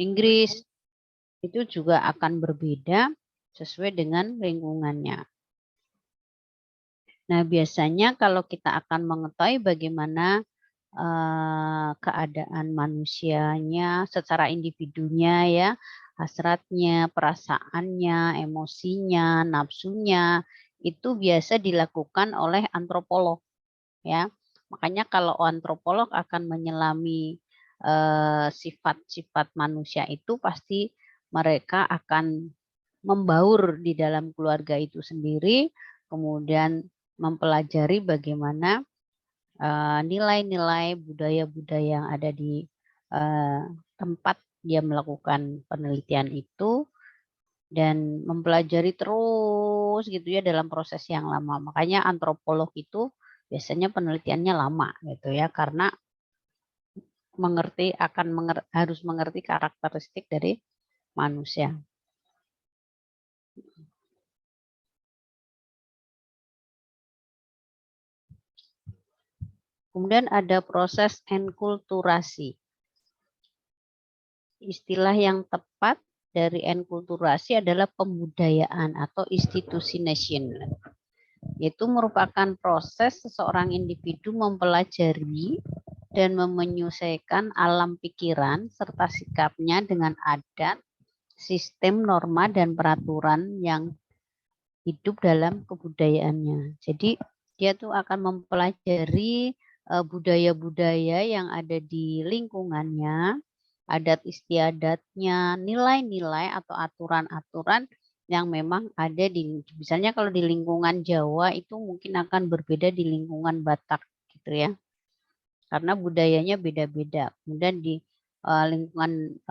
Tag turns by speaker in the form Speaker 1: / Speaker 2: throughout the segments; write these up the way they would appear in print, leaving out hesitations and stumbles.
Speaker 1: Inggris, itu juga akan berbeda sesuai dengan lingkungannya. Nah, biasanya kalau kita akan mengetahui bagaimana keadaan manusianya secara individunya ya, hasratnya, perasaannya, emosinya, nafsunya, itu biasa dilakukan oleh antropolog ya. Makanya kalau antropolog akan menyelami sifat-sifat manusia itu pasti mereka akan membaur di dalam keluarga itu sendiri, kemudian mempelajari bagaimana nilai-nilai budaya-budaya yang ada di tempat dia melakukan penelitian itu dan mempelajari terus gitu ya dalam proses yang lama. Makanya antropolog itu biasanya penelitiannya lama gitu ya karena harus mengerti karakteristik dari manusia. Kemudian ada proses enkulturasi. Istilah yang tepat dari enkulturasi adalah pembudayaan atau institutionalization. Yaitu merupakan proses seseorang individu mempelajari dan menyesuaikan alam pikiran serta sikapnya dengan adat, sistem, norma, dan peraturan yang hidup dalam kebudayaannya. Jadi dia tuh akan mempelajari budaya-budaya yang ada di lingkungannya, adat istiadatnya, nilai-nilai atau aturan-aturan yang memang ada misalnya kalau di lingkungan Jawa itu mungkin akan berbeda di lingkungan Batak gitu ya. Karena budayanya beda-beda. Kemudian di lingkungan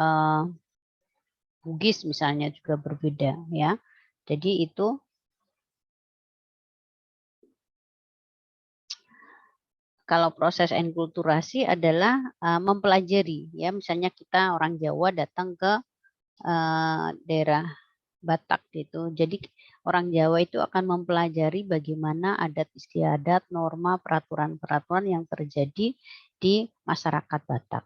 Speaker 1: Bugis misalnya juga berbeda ya. Jadi itu kalau proses enkulturasi adalah mempelajari ya, misalnya kita orang Jawa datang ke daerah Batak gitu. Jadi orang Jawa itu akan mempelajari bagaimana adat istiadat, norma, peraturan-peraturan yang terjadi di masyarakat Batak.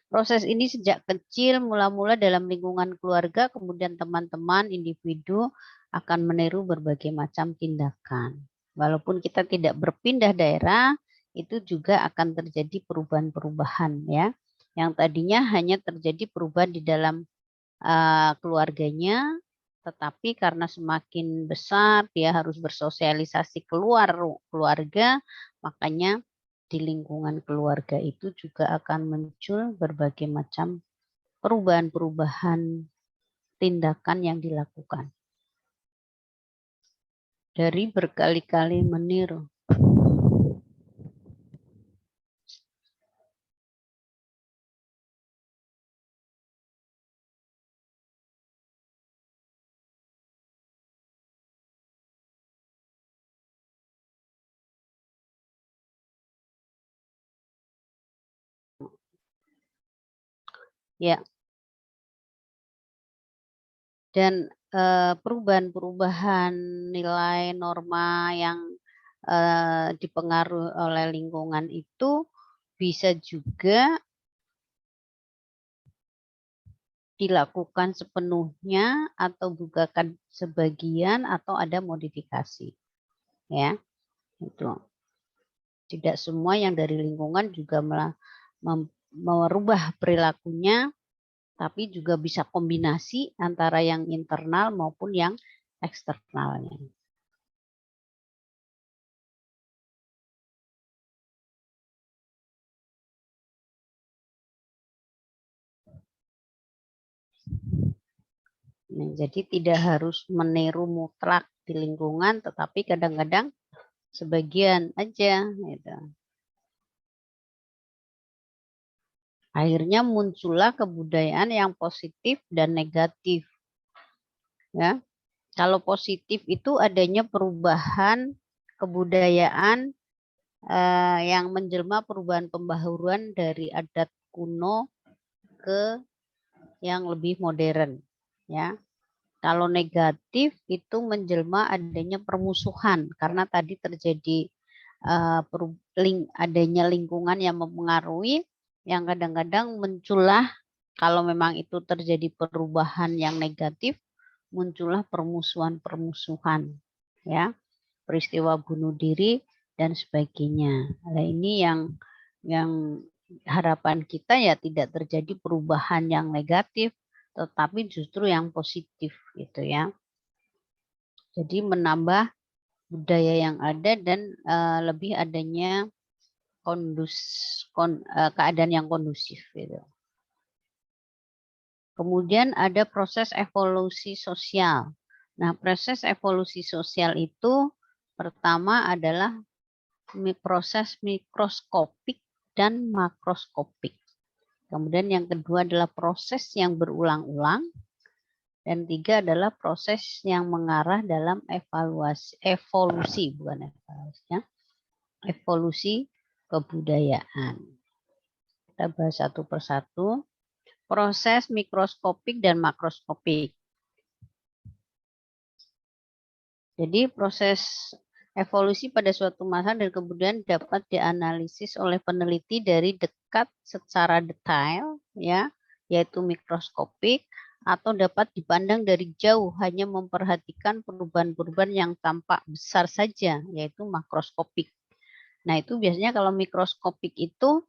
Speaker 1: Proses ini sejak kecil mula-mula dalam lingkungan keluarga, kemudian teman-teman, individu akan meniru berbagai macam tindakan. Walaupun kita tidak berpindah daerah, itu juga akan terjadi perubahan-perubahan ya. Yang tadinya hanya terjadi perubahan di dalam keluarganya, tetapi karena semakin besar dia harus bersosialisasi keluar keluarga, makanya di lingkungan keluarga itu juga akan muncul berbagai macam perubahan-perubahan tindakan yang dilakukan. Dari berkali-kali meniru. Ya. Dan perubahan-perubahan nilai norma yang dipengaruhi oleh lingkungan itu bisa juga dilakukan sepenuhnya atau bukan sebagian atau ada modifikasi. Ya. Itu. Tidak semua yang dari lingkungan juga merubah perilakunya, tapi juga bisa kombinasi antara yang internal maupun yang eksternalnya. Nah, jadi tidak harus meniru mutlak di lingkungan, tetapi kadang-kadang sebagian aja. Gitu. Akhirnya muncullah kebudayaan yang positif dan negatif. Ya, kalau positif itu adanya perubahan kebudayaan yang menjelma perubahan pembaharuan dari adat kuno ke yang lebih modern. Ya, kalau negatif itu menjelma adanya permusuhan karena tadi terjadi adanya lingkungan yang mempengaruhi, yang kadang-kadang muncullah Kalau memang itu terjadi perubahan yang negatif, muncullah permusuhan-permusuhan, ya, peristiwa bunuh diri dan sebagainya. Nah, ini yang harapan kita ya tidak terjadi perubahan yang negatif, tetapi justru yang positif gitu ya. Jadi menambah budaya yang ada dan lebih adanya keadaan yang kondusif gitu. Kemudian ada proses evolusi sosial. Nah, proses evolusi sosial itu pertama adalah proses mikroskopik dan makroskopik. Kemudian yang kedua adalah proses yang berulang-ulang. Dan tiga adalah proses yang mengarah dalam evolusi kebudayaan. Kita bahas satu persatu. Proses mikroskopik dan makroskopik. Jadi proses evolusi pada suatu masa dan kemudian dapat dianalisis oleh peneliti dari dekat secara detail, ya, yaitu mikroskopik, atau dapat dipandang dari jauh hanya memperhatikan perubahan-perubahan yang tampak besar saja, yaitu makroskopik. Nah, itu biasanya kalau mikroskopik itu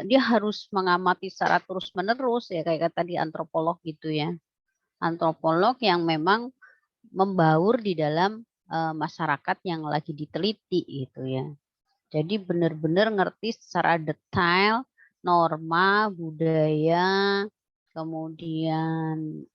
Speaker 1: dia harus mengamati secara terus-menerus, ya kayak tadi antropolog gitu ya. Antropolog yang memang membaur di dalam masyarakat yang lagi diteliti gitu ya. Jadi benar-benar ngerti secara detail norma, budaya, kemudian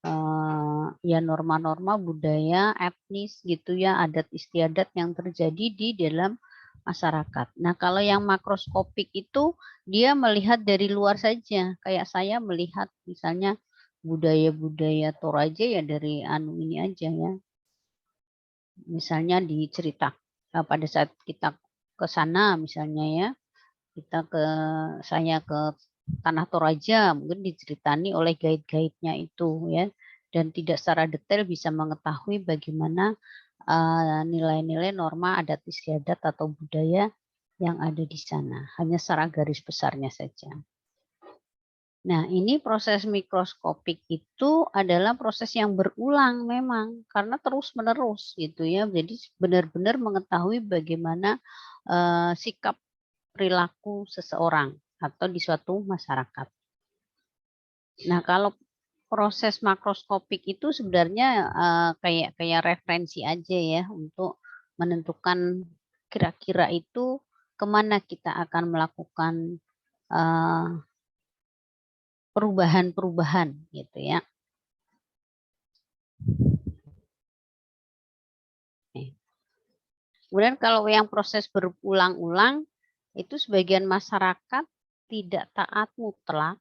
Speaker 1: ya norma-norma budaya, etnis gitu ya, adat istiadat yang terjadi di dalam masyarakat. Nah, kalau yang makroskopik itu dia melihat dari luar saja. Kayak saya melihat misalnya budaya-budaya Toraja ya dari ini aja ya. Misalnya dicerita pada saat kita ke sana misalnya ya, saya ke Tanah Toraja, mungkin diceritani oleh guide-guide-nya itu ya, dan tidak secara detail bisa mengetahui bagaimana nilai-nilai norma adat istiadat atau budaya yang ada di sana, hanya secara garis besarnya saja. Nah, ini proses mikroskopik itu adalah proses yang berulang memang, karena terus-menerus gitu ya. Jadi benar-benar mengetahui bagaimana sikap perilaku seseorang atau di suatu masyarakat. Nah, kalau proses makroskopik itu sebenarnya kayak referensi aja ya untuk menentukan kira-kira itu kemana kita akan melakukan perubahan-perubahan gitu ya. Kemudian kalau yang proses berulang-ulang itu sebagian masyarakat tidak taat mutlak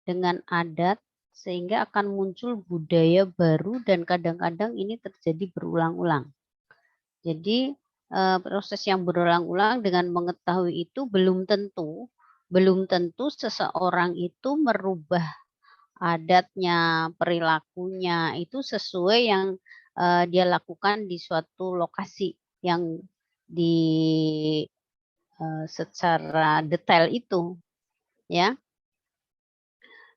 Speaker 1: dengan adat sehingga akan muncul budaya baru dan kadang-kadang ini terjadi berulang-ulang. Jadi proses yang berulang-ulang dengan mengetahui itu belum tentu seseorang itu merubah adatnya, perilakunya itu sesuai yang dia lakukan di suatu lokasi yang secara detail itu, ya.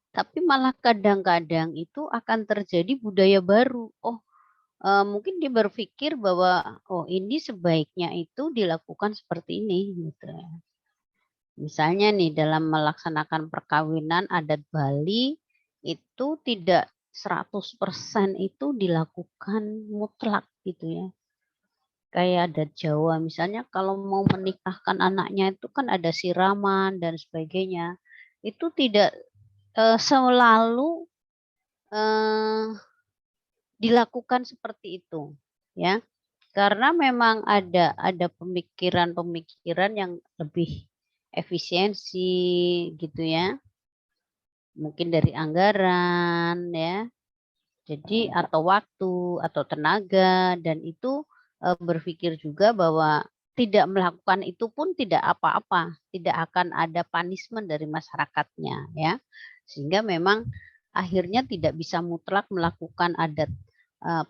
Speaker 1: Tapi malah kadang-kadang itu akan terjadi budaya baru. Oh, mungkin dia berpikir bahwa oh ini sebaiknya itu dilakukan seperti ini gitu. Misalnya nih dalam melaksanakan perkawinan adat Bali itu tidak 100% itu dilakukan mutlak gitu ya. Kayak adat Jawa misalnya kalau mau menikahkan anaknya itu kan ada siraman dan sebagainya. Itu tidak selalu dilakukan seperti itu ya. Karena memang ada pemikiran-pemikiran yang lebih efisiensi gitu ya. Mungkin dari anggaran ya. Jadi atau waktu atau tenaga dan itu berpikir juga bahwa tidak melakukan itu pun tidak apa-apa, tidak akan ada punishment dari masyarakatnya ya. Sehingga memang akhirnya tidak bisa mutlak melakukan adat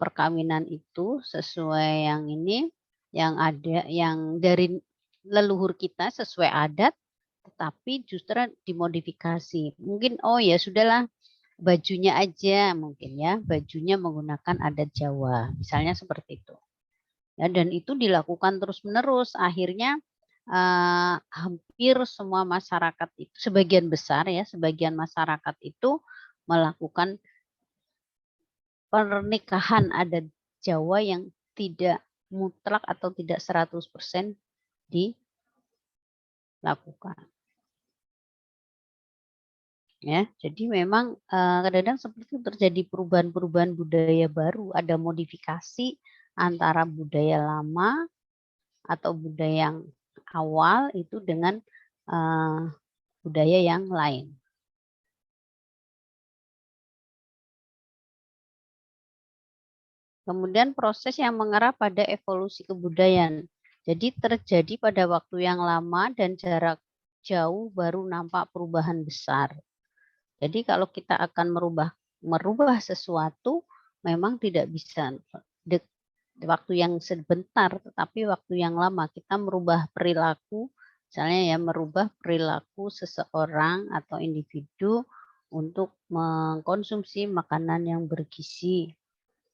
Speaker 1: perkawinan itu sesuai yang ada yang dari leluhur kita sesuai adat, tetapi justru dimodifikasi. Mungkin oh ya sudahlah bajunya aja mungkin ya, bajunya menggunakan adat Jawa, misalnya seperti itu. Ya, dan itu dilakukan terus-menerus, akhirnya hampir semua masyarakat itu, sebagian besar ya, sebagian masyarakat itu melakukan pernikahan adat Jawa yang tidak mutlak atau tidak 100% dilakukan. Ya, jadi memang kadang-kadang seperti itu terjadi perubahan-perubahan budaya baru, ada modifikasi antara budaya lama atau budaya yang awal itu dengan budaya yang lain. Kemudian proses yang mengarah pada evolusi kebudayaan. Jadi terjadi pada waktu yang lama dan jarak jauh baru nampak perubahan besar. Jadi kalau kita akan merubah sesuatu memang tidak bisa waktu yang sebentar, tetapi waktu yang lama kita merubah perilaku, misalnya ya merubah perilaku seseorang atau individu untuk mengkonsumsi makanan yang bergizi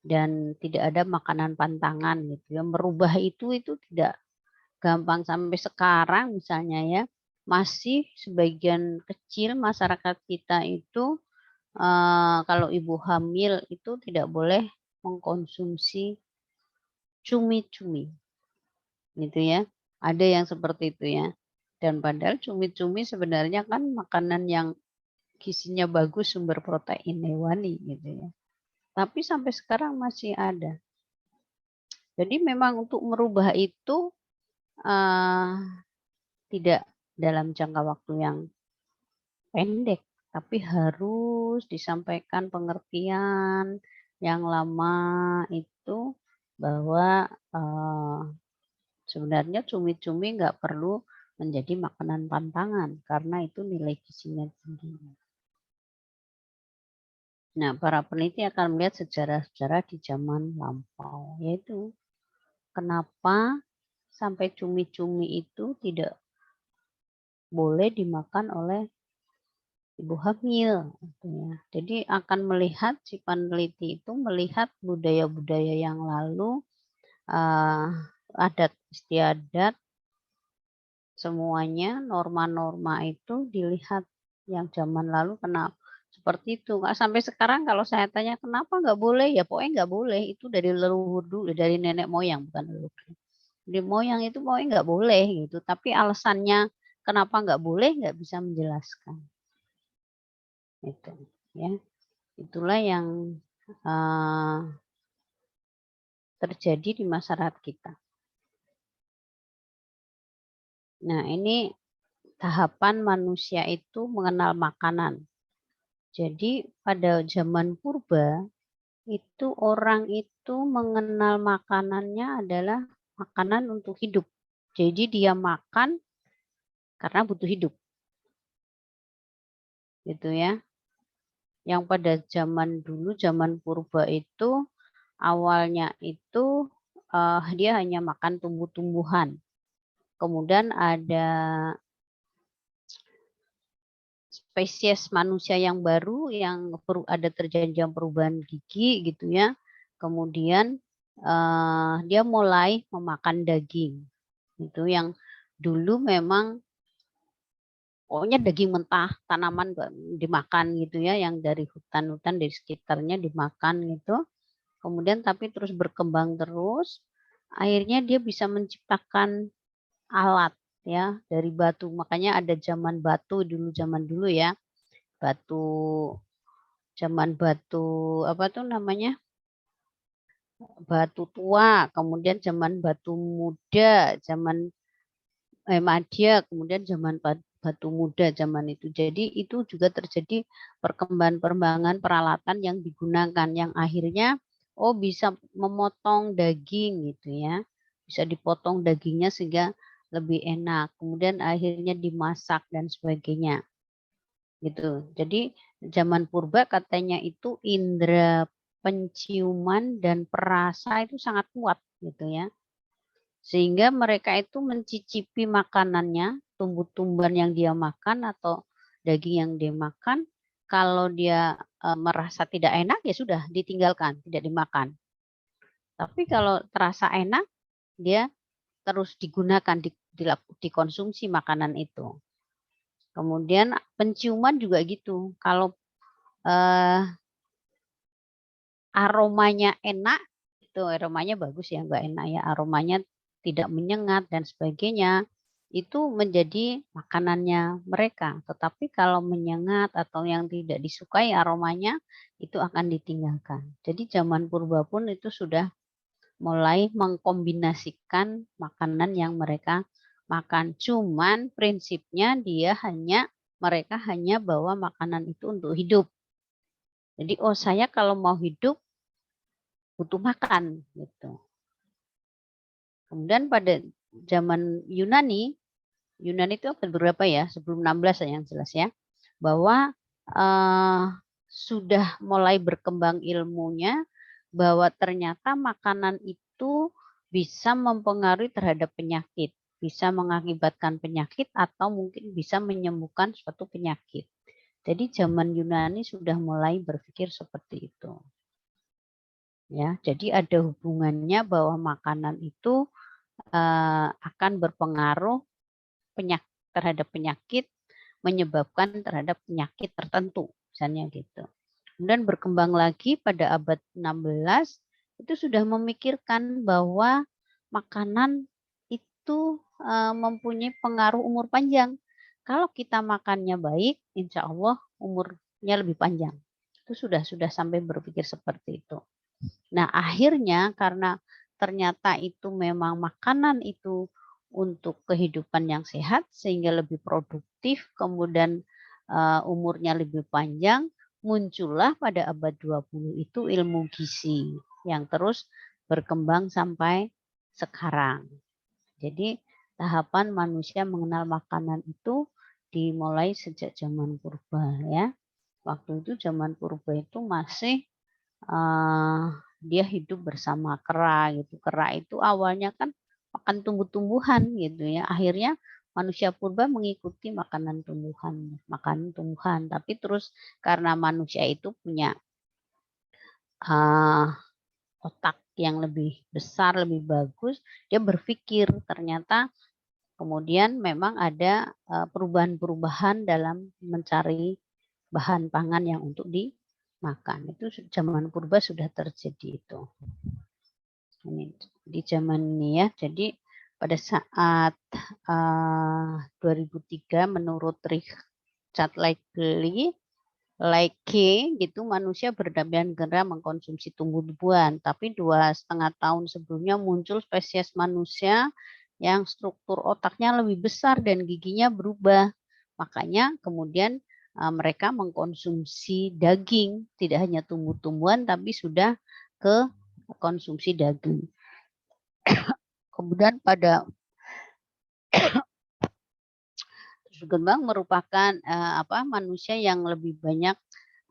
Speaker 1: dan tidak ada makanan pantangan gitu ya. Merubah itu tidak gampang sampai sekarang misalnya ya. Masih sebagian kecil masyarakat kita itu kalau ibu hamil itu tidak boleh mengkonsumsi cumi-cumi gitu ya. Ada yang seperti itu ya. Dan padahal cumi-cumi sebenarnya kan makanan yang gizinya bagus, sumber protein hewani gitu ya. Tapi sampai sekarang masih ada. Jadi memang untuk merubah itu tidak dalam jangka waktu yang pendek, tapi harus disampaikan pengertian yang lama itu bahwa sebenarnya cumi-cumi nggak perlu menjadi makanan pantangan karena itu nilai gizinya tinggi. Nah, para peneliti akan melihat sejarah-sejarah di zaman lampau, yaitu kenapa sampai cumi-cumi itu tidak boleh dimakan oleh ibu hamil. Gitu ya. Jadi akan melihat si peneliti itu melihat budaya-budaya yang lalu, adat istiadat, semuanya norma-norma itu dilihat yang zaman lalu kenapa seperti itu. Sampai sekarang kalau saya tanya kenapa nggak boleh, ya pokoknya nggak boleh. Itu dari leluhur dulu, dari nenek moyang bukan leluhur. Di moyang itu pokoknya nggak boleh gitu. Tapi alasannya kenapa nggak boleh nggak bisa menjelaskan. Itu ya. Itulah yang terjadi di masyarakat kita. Nah, ini tahapan manusia itu mengenal makanan. Jadi pada zaman purba itu orang itu mengenal makanannya adalah makanan untuk hidup. Jadi dia makan karena butuh hidup. Gitu ya. Yang pada zaman dulu, zaman purba itu awalnya itu dia hanya makan tumbuh-tumbuhan. Kemudian ada spesies manusia yang baru yang ada terjadi perubahan gigi gitu ya. Kemudian dia mulai memakan daging. Itu yang dulu memang pokoknya daging mentah, tanaman dimakan gitu ya, yang dari hutan-hutan di sekitarnya dimakan gitu. Kemudian tapi terus berkembang terus, akhirnya dia bisa menciptakan alat ya dari batu. Makanya ada zaman dulu ya. Zaman batu apa tuh namanya? Batu tua, kemudian zaman batu muda, zaman madya, kemudian zaman batu muda zaman itu. Jadi itu juga terjadi perkembangan peralatan yang digunakan yang akhirnya bisa memotong daging gitu ya. Bisa dipotong dagingnya sehingga lebih enak. Kemudian akhirnya dimasak dan sebagainya. Gitu. Jadi zaman purba katanya itu indera penciuman dan perasa itu sangat kuat gitu ya. Sehingga mereka itu mencicipi makanannya, tumbuh-tumbuhan yang dia makan atau daging yang dia makan, kalau dia merasa tidak enak ya sudah ditinggalkan, tidak dimakan. Tapi kalau terasa enak, dia terus digunakan, dikonsumsi makanan itu. Kemudian penciuman juga gitu. Kalau aromanya enak, itu aromanya bagus ya, enggak enak ya, aromanya tidak menyengat dan sebagainya, itu menjadi makanannya mereka. Tetapi kalau menyengat atau yang tidak disukai aromanya, itu akan ditinggalkan. Jadi zaman purba pun itu sudah mulai mengkombinasikan makanan yang mereka makan. Cuman prinsipnya mereka hanya bawa makanan itu untuk hidup. Jadi, oh saya kalau mau hidup butuh makan gitu. Kemudian pada zaman Yunani itu abad berapa ya? Sebelum 16 yang jelas ya. Bahwa sudah mulai berkembang ilmunya bahwa ternyata makanan itu bisa mempengaruhi terhadap penyakit, bisa mengakibatkan penyakit atau mungkin bisa menyembuhkan suatu penyakit. Jadi zaman Yunani sudah mulai berpikir seperti itu. Ya, jadi ada hubungannya bahwa makanan itu akan berpengaruh terhadap penyakit, menyebabkan terhadap penyakit tertentu, misalnya gitu. Kemudian berkembang lagi pada abad 16, itu sudah memikirkan bahwa makanan itu mempunyai pengaruh umur panjang. Kalau kita makannya baik, insya Allah umurnya lebih panjang. Itu sudah sampai berpikir seperti itu. Nah, akhirnya karena ternyata itu memang makanan itu untuk kehidupan yang sehat sehingga lebih produktif, kemudian umurnya lebih panjang, muncullah pada abad 20 itu ilmu gizi yang terus berkembang sampai sekarang. Jadi tahapan manusia mengenal makanan itu dimulai sejak zaman purba ya. Waktu itu zaman purba itu masih dia hidup bersama kera gitu. Kera itu awalnya kan makan tumbuh-tumbuhan gitu ya. Akhirnya manusia purba mengikuti makanan tumbuhan. Tapi terus karena manusia itu punya otak yang lebih besar, lebih bagus, dia berpikir ternyata kemudian memang ada perubahan-perubahan dalam mencari bahan pangan yang untuk dimakan. Itu zaman purba sudah terjadi itu. Ini di zaman ini ya. Jadi pada saat 2003 menurut Richard Leakey gitu manusia berdampingan gera mengkonsumsi tumbuh-tumbuhan. Tapi 2,5 tahun sebelumnya muncul spesies manusia yang struktur otaknya lebih besar dan giginya berubah. Makanya kemudian mereka mengkonsumsi daging, tidak hanya tumbuh-tumbuhan tapi sudah ke konsumsi daging. Kemudian pada berkembang merupakan manusia yang lebih banyak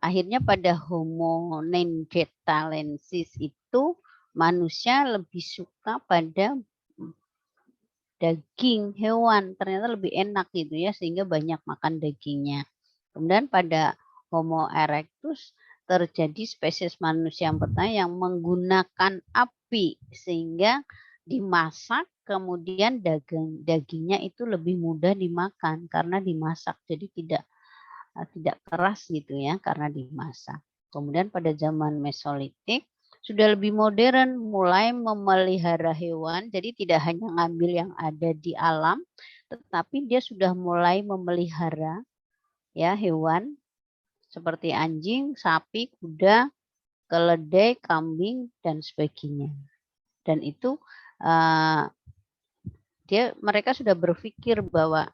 Speaker 1: akhirnya pada Homo neanderthalensis itu manusia lebih suka pada daging hewan, ternyata lebih enak gitu ya sehingga banyak makan dagingnya. Kemudian pada Homo erectus terjadi spesies manusia yang pertama yang menggunakan api sehingga dimasak kemudian dagingnya itu lebih mudah dimakan karena dimasak jadi tidak keras gitu ya karena dimasak. Kemudian pada zaman Mesolitik sudah lebih modern mulai memelihara hewan jadi tidak hanya ngambil yang ada di alam tetapi dia sudah mulai memelihara ya hewan seperti anjing, sapi, kuda, keledai, kambing dan sebagainya. Dan itu mereka sudah berpikir bahwa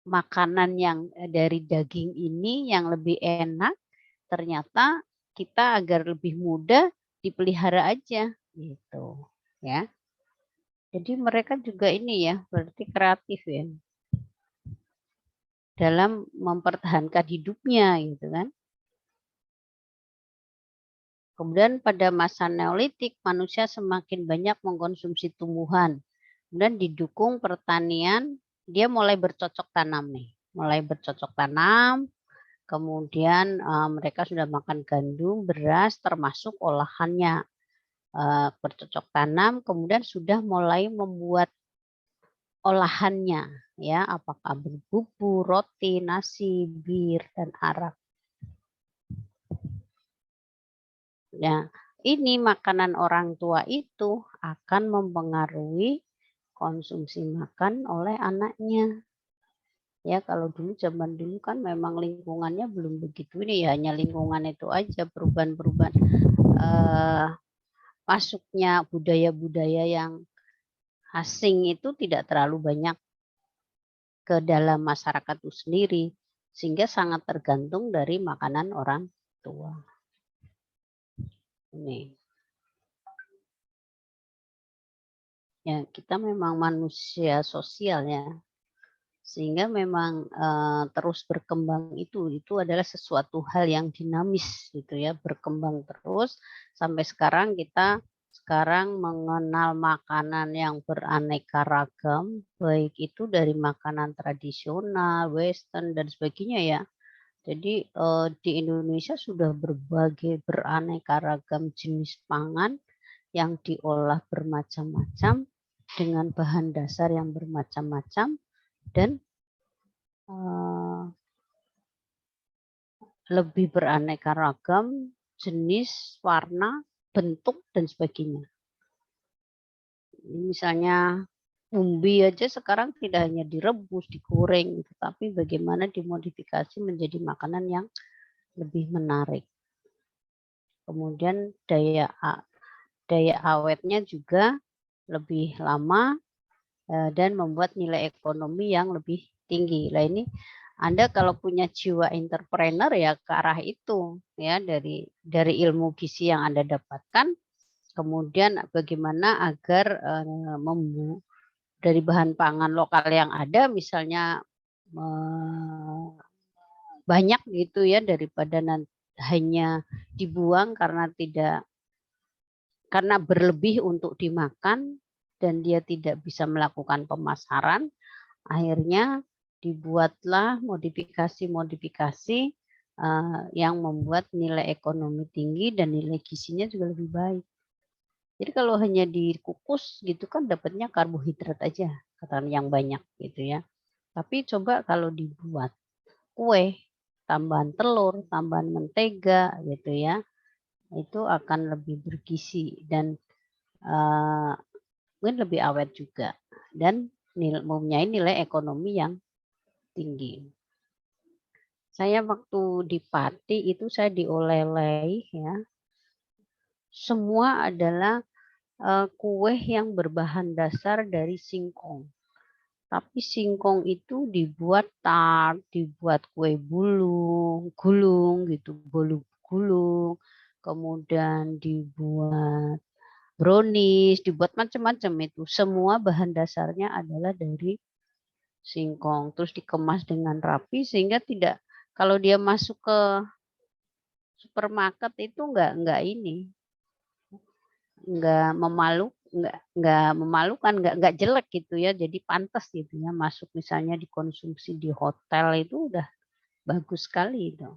Speaker 1: makanan yang dari daging ini yang lebih enak ternyata kita agar lebih mudah dipelihara aja gitu ya. Jadi mereka juga ini ya berarti kreatif ya dalam mempertahankan hidupnya gitu kan. Kemudian pada masa Neolitik manusia semakin banyak mengkonsumsi tumbuhan Kemudian didukung pertanian, dia mulai bercocok tanam nih. Mulai bercocok tanam, kemudian mereka sudah makan gandum, beras, termasuk olahannya. Bercocok tanam, kemudian sudah mulai membuat olahannya, ya, apakah berbubur, roti, nasi, bir, dan arak. Ya, ini makanan orang tua itu akan mempengaruhi konsumsi makan oleh anaknya. Ya, kalau dulu zaman dulu kan memang lingkungannya belum begitu ini ya, hanya lingkungan itu aja perubahan-perubahan masuknya budaya-budaya yang asing itu tidak terlalu banyak ke dalam masyarakat itu sendiri, sehingga sangat tergantung dari makanan orang tua. Ini. Ya, kita memang manusia sosial ya. Sehingga memang terus berkembang itu adalah sesuatu hal yang dinamis gitu ya, berkembang terus sampai sekarang kita sekarang mengenal makanan yang beraneka ragam, baik itu dari makanan tradisional, western dan sebagainya ya. Jadi di Indonesia sudah berbagai beraneka ragam jenis pangan yang diolah bermacam-macam dengan bahan dasar yang bermacam-macam dan lebih beraneka ragam, jenis, warna, bentuk, dan sebagainya. Misalnya umbi aja sekarang tidak hanya direbus, digoreng, tetapi bagaimana dimodifikasi menjadi makanan yang lebih menarik. Kemudian daya awetnya juga lebih lama dan membuat nilai ekonomi yang lebih tinggi. Nah ini Anda kalau punya jiwa entrepreneur ya ke arah itu ya, dari ilmu gizi yang Anda dapatkan, kemudian bagaimana agar dari bahan pangan lokal yang ada misalnya banyak gitu ya, daripada hanya dibuang karena berlebih untuk dimakan dan dia tidak bisa melakukan pemasaran. Akhirnya dibuatlah modifikasi-modifikasi yang membuat nilai ekonomi tinggi dan nilai gizinya juga lebih baik. Jadi kalau hanya dikukus gitu kan dapatnya karbohidrat aja, katakan yang banyak gitu ya. Tapi coba kalau dibuat kue, tambahan telur, tambahan mentega gitu ya, itu akan lebih bergizi dan mungkin lebih awet juga dan mempunyai nilai ekonomi yang tinggi. Saya waktu di Pati itu saya dioleh-oleh ya. Semua adalah kue yang berbahan dasar dari singkong. Tapi singkong itu dibuat tart, dibuat kue gulung gitu, bolu gulung, kemudian dibuat brownies, dibuat macam-macam itu. Semua bahan dasarnya adalah dari singkong. Terus dikemas dengan rapi sehingga tidak, kalau dia masuk ke supermarket itu enggak ini, enggak memalukan, enggak jelek gitu ya. Jadi pantas gitu ya masuk misalnya dikonsumsi di hotel itu udah bagus sekali itu.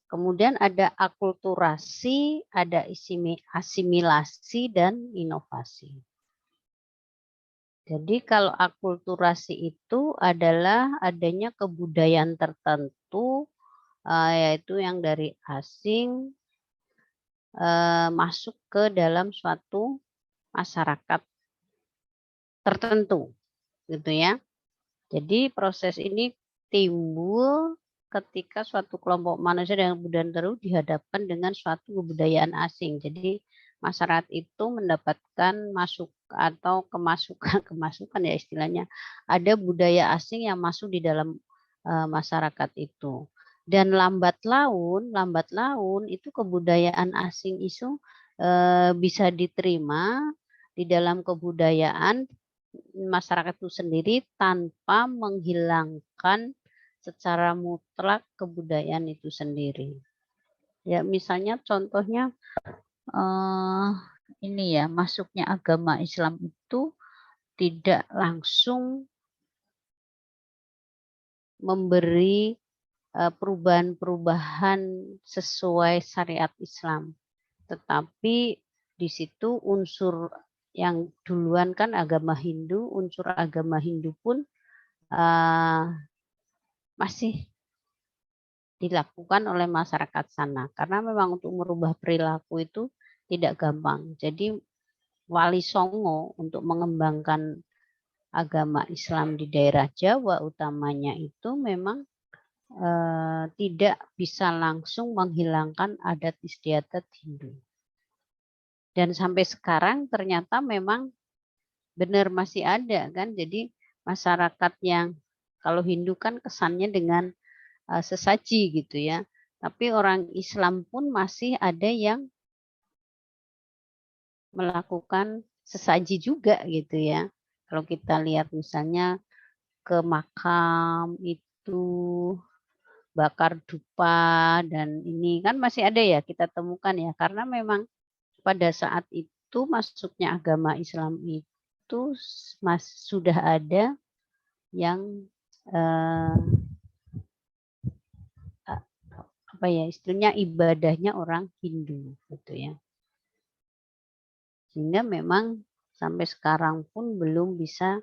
Speaker 1: Kemudian ada akulturasi, ada asimilasi dan inovasi. Jadi kalau akulturasi itu adalah adanya kebudayaan tertentu yaitu yang dari asing masuk ke dalam suatu masyarakat tertentu gitu ya. Jadi proses ini timbul ketika suatu kelompok manusia dengan kebudayaan tertentu dihadapkan dengan suatu kebudayaan asing. Jadi masyarakat itu mendapatkan kemasukan ya istilahnya. Ada budaya asing yang masuk di dalam masyarakat itu. Dan lambat laun itu kebudayaan asing itu bisa diterima di dalam kebudayaan masyarakat itu sendiri tanpa menghilangkan secara mutlak kebudayaan itu sendiri. Ya, misalnya contohnya ini ya, masuknya agama Islam itu tidak langsung memberi perubahan-perubahan sesuai syariat Islam. Tetapi di situ unsur yang duluan kan agama Hindu, unsur agama Hindu pun masih dilakukan oleh masyarakat sana. Karena memang untuk merubah perilaku itu tidak gampang. Jadi Wali Songo untuk mengembangkan agama Islam di daerah Jawa utamanya itu memang tidak bisa langsung menghilangkan adat istiadat Hindu. Dan sampai sekarang ternyata memang benar masih ada kan. Jadi masyarakat yang kalau Hindu kan kesannya dengan sesaji gitu ya. Tapi orang Islam pun masih ada yang melakukan sesaji juga gitu ya. Kalau kita lihat misalnya ke makam itu bakar dupa dan ini kan masih ada ya kita temukan ya, karena memang pada saat itu masuknya agama Islam itu sudah ada yang apa ya istilahnya ibadahnya orang Hindu gitu ya. Sehingga memang sampai sekarang pun belum bisa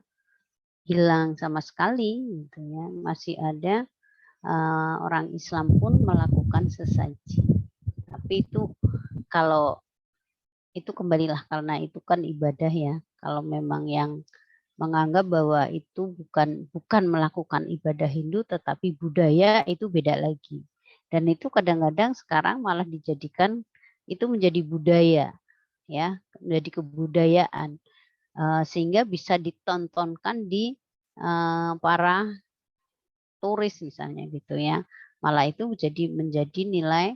Speaker 1: hilang sama sekali gitu ya. Masih ada orang Islam pun melakukan sesaji. Tapi itu kalau itu kembalilah karena itu kan ibadah ya. Kalau memang yang menganggap bahwa itu bukan melakukan ibadah Hindu tetapi budaya itu beda lagi. Dan itu kadang-kadang sekarang malah dijadikan itu menjadi budaya ya, menjadi kebudayaan sehingga bisa ditontonkan di para turis misalnya gitu ya. Malah itu menjadi nilai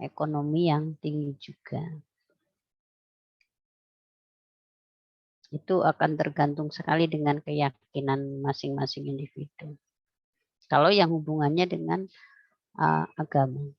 Speaker 1: ekonomi yang tinggi juga. Itu akan tergantung sekali dengan keyakinan masing-masing individu. Kalau yang hubungannya dengan agama.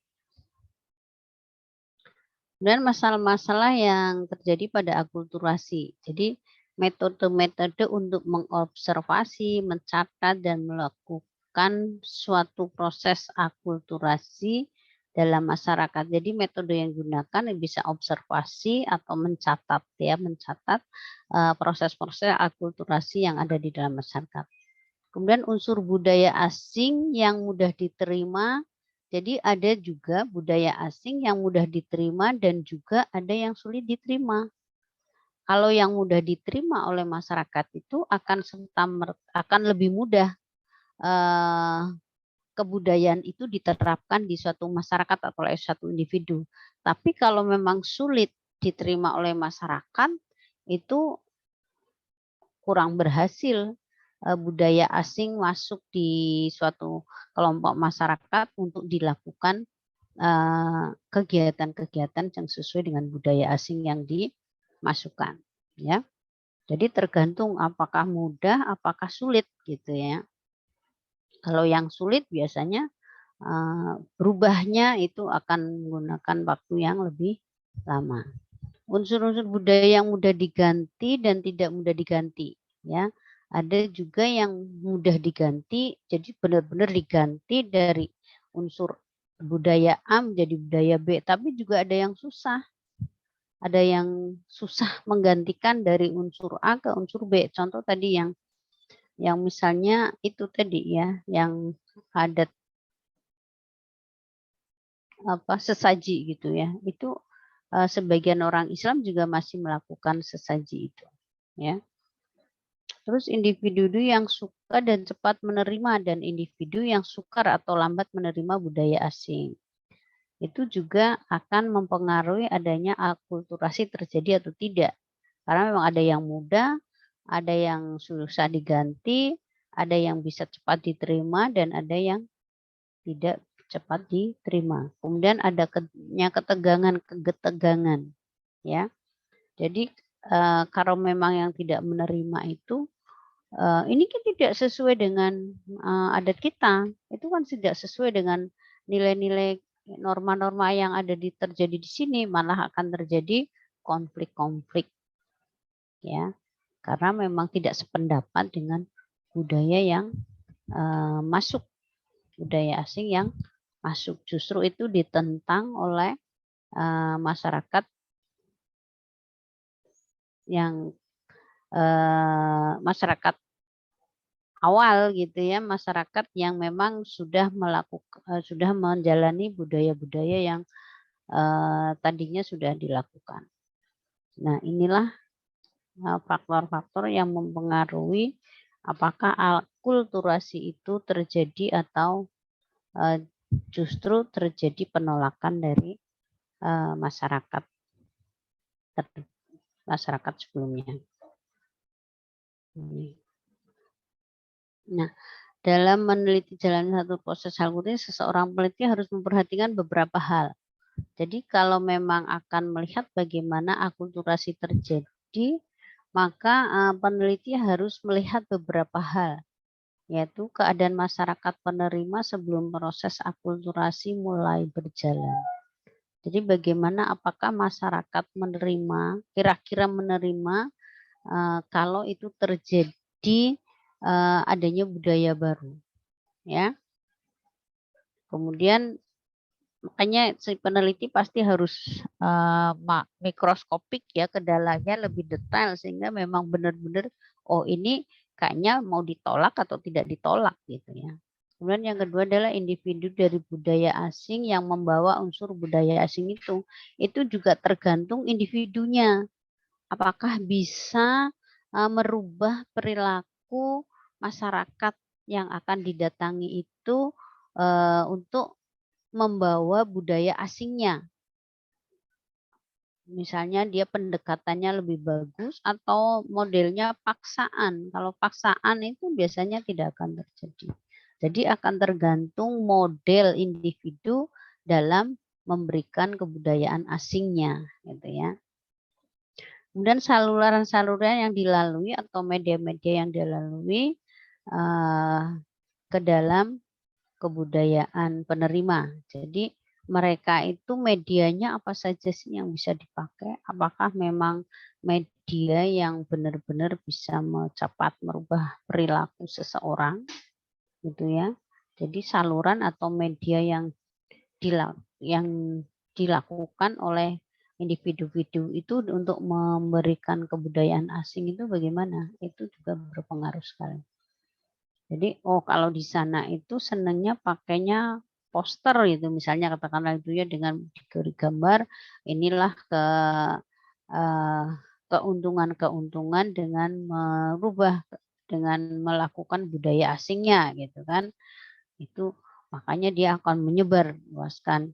Speaker 1: Dan masalah-masalah yang terjadi pada akulturasi. Jadi metode-metode untuk mengobservasi, mencatat, dan melakukan suatu proses akulturasi dalam masyarakat. Jadi metode yang digunakan bisa observasi atau mencatat ya, mencatat proses-proses akulturasi yang ada di dalam masyarakat. Kemudian unsur budaya asing yang mudah diterima. Jadi ada juga budaya asing yang mudah diterima dan juga ada yang sulit diterima. Kalau yang mudah diterima oleh masyarakat itu akan lebih mudah kebudayaan itu diterapkan di suatu masyarakat atau oleh suatu individu. Tapi kalau memang sulit diterima oleh masyarakat itu kurang berhasil budaya asing masuk di suatu kelompok masyarakat untuk dilakukan kegiatan-kegiatan yang sesuai dengan budaya asing yang dimasukkan ya. Jadi tergantung apakah mudah, apakah sulit gitu ya. Kalau yang sulit biasanya berubahnya itu akan menggunakan waktu yang lebih lama. Unsur-unsur budaya yang mudah diganti dan tidak mudah diganti ya. Ada juga yang mudah diganti, jadi benar-benar diganti dari unsur budaya A menjadi budaya B, tapi juga ada yang susah. Ada yang susah menggantikan dari unsur A ke unsur B. Contoh tadi yang misalnya itu tadi ya, yang adat sesaji gitu ya. Itu sebagian orang Islam juga masih melakukan sesaji itu ya. Terus individu yang suka dan cepat menerima dan individu yang sukar atau lambat menerima budaya asing. Itu juga akan mempengaruhi adanya akulturasi terjadi atau tidak. Karena memang ada yang mudah, ada yang susah diganti, ada yang bisa cepat diterima dan ada yang tidak cepat diterima. Kemudian ada ketegangan ya. Jadi kalau memang yang tidak menerima itu ini kan tidak sesuai dengan adat kita, itu kan tidak sesuai dengan nilai-nilai norma-norma yang terjadi di sini malah akan terjadi konflik-konflik, ya, karena memang tidak sependapat dengan budaya yang masuk, budaya asing yang masuk. Justru itu ditentang oleh masyarakat yang masyarakat awal gitu ya, masyarakat yang memang sudah sudah menjalani budaya-budaya yang tadinya sudah dilakukan. Nah, inilah faktor-faktor yang mempengaruhi apakah akulturasi itu terjadi atau justru terjadi penolakan dari masyarakat masyarakat sebelumnya. Nah, dalam meneliti jalan satu proses akulturasi, seseorang peneliti harus memperhatikan beberapa hal. Jadi kalau memang akan melihat bagaimana akulturasi terjadi, maka peneliti harus melihat beberapa hal, yaitu keadaan masyarakat penerima sebelum proses akulturasi mulai berjalan. Jadi bagaimana, apakah masyarakat menerima, kira-kira menerima kalau itu terjadi adanya budaya baru, ya. Kemudian makanya si peneliti pasti harus mikroskopik ya ke dalamnya, lebih detail sehingga memang benar-benar oh ini kayaknya mau ditolak atau tidak ditolak gitu ya. Kemudian yang kedua adalah individu dari budaya asing yang membawa unsur budaya asing itu juga tergantung individunya. Apakah bisa merubah perilaku masyarakat yang akan didatangi itu untuk membawa budaya asingnya. Misalnya dia pendekatannya lebih bagus atau modelnya paksaan. Kalau paksaan itu biasanya tidak akan terjadi. Jadi akan tergantung model individu dalam memberikan kebudayaan asingnya, gitu ya. Kemudian saluran-saluran yang dilalui atau media-media yang dilalui ke dalam kebudayaan penerima. Jadi mereka itu medianya apa saja sih yang bisa dipakai? Apakah memang media yang benar-benar bisa cepat merubah perilaku seseorang, gitu ya? Jadi saluran atau media yang dilakukan oleh individu-individu itu untuk memberikan kebudayaan asing itu bagaimana? Itu juga berpengaruh sekali. Jadi, oh kalau di sana itu senangnya pakainya poster gitu, misalnya katakanlah itu ya dengan diberi gambar, inilah keuntungan-keuntungan dengan merubah, dengan melakukan budaya asingnya gitu kan. Itu makanya dia akan menyebar luaskan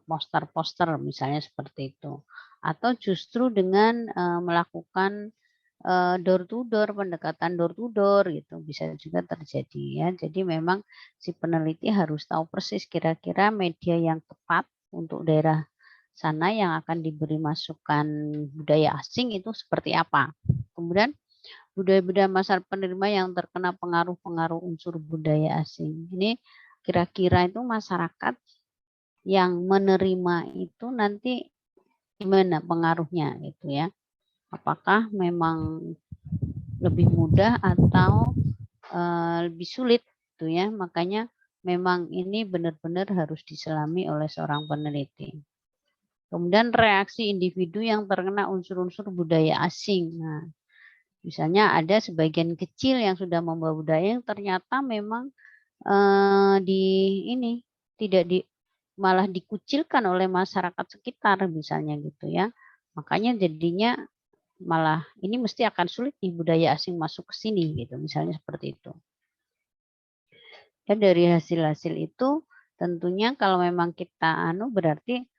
Speaker 1: poster-poster misalnya seperti itu. Atau justru dengan melakukan door to door, pendekatan door to door gitu bisa juga terjadi ya. Jadi memang si peneliti harus tahu persis kira-kira media yang tepat untuk daerah sana yang akan diberi masukan budaya asing itu seperti apa. Kemudian budaya-budaya masyarakat penerima yang terkena pengaruh-pengaruh unsur budaya asing. Ini kira-kira itu masyarakat yang menerima itu nanti gimana pengaruhnya gitu ya. Apakah memang lebih mudah atau lebih sulit gitu ya. Makanya memang ini benar-benar harus diselami oleh seorang peneliti. Kemudian reaksi individu yang terkena unsur-unsur budaya asing. Nah, misalnya ada sebagian kecil yang sudah membawa budaya yang ternyata memang di ini tidak malah dikucilkan oleh masyarakat sekitar misalnya gitu ya. Makanya jadinya malah ini mesti akan sulit nih budaya asing masuk ke sini gitu, misalnya seperti itu. Ya dari hasil-hasil itu tentunya kalau memang kita berarti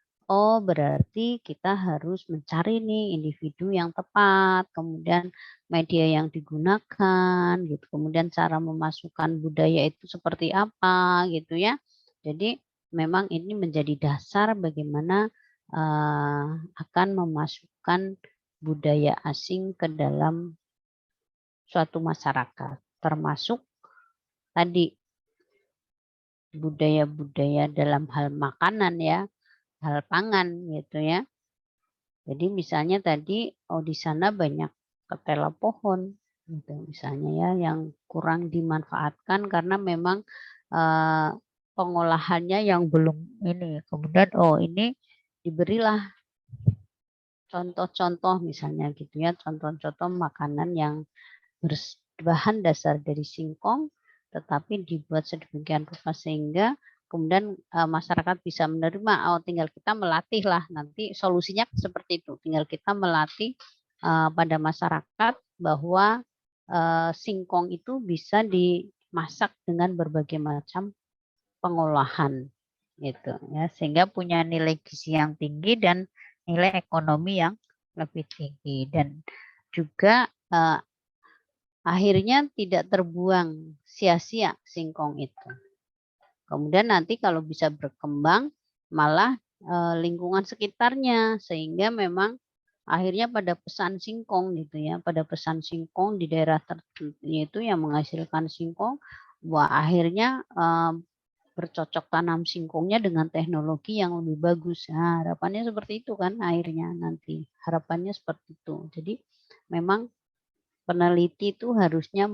Speaker 1: berarti kita harus mencari nih individu yang tepat, kemudian media yang digunakan gitu, kemudian cara memasukkan budaya itu seperti apa gitu ya. Jadi memang ini menjadi dasar bagaimana akan memasukkan budaya asing ke dalam suatu masyarakat, termasuk tadi budaya-budaya dalam hal makanan ya, hal pangan gitu ya. Jadi misalnya tadi, oh di sana banyak ketela pohon gitu misalnya ya, yang kurang dimanfaatkan karena memang, eee, pengolahannya yang belum ini, kemudian oh ini diberilah contoh-contoh misalnya gitu ya, contoh-contoh makanan yang berbahan dasar dari singkong, tetapi dibuat sedemikian rupa sehingga kemudian, masyarakat bisa menerima, oh tinggal kita melatih lah nanti solusinya seperti itu, tinggal kita melatih, pada masyarakat bahwa, singkong itu bisa dimasak dengan berbagai macam pengolahan, gitu ya, sehingga punya nilai gizi yang tinggi dan nilai ekonomi yang lebih tinggi dan juga, akhirnya tidak terbuang sia-sia singkong itu. Kemudian nanti kalau bisa berkembang malah, lingkungan sekitarnya sehingga memang akhirnya pada pesan singkong gitu ya, pada pesan singkong di daerah tertentu itu yang menghasilkan singkong, wah akhirnya, bercocok tanam singkongnya dengan teknologi yang lebih bagus. Nah, harapannya seperti itu kan akhirnya nanti, harapannya seperti itu. Jadi memang peneliti itu harusnya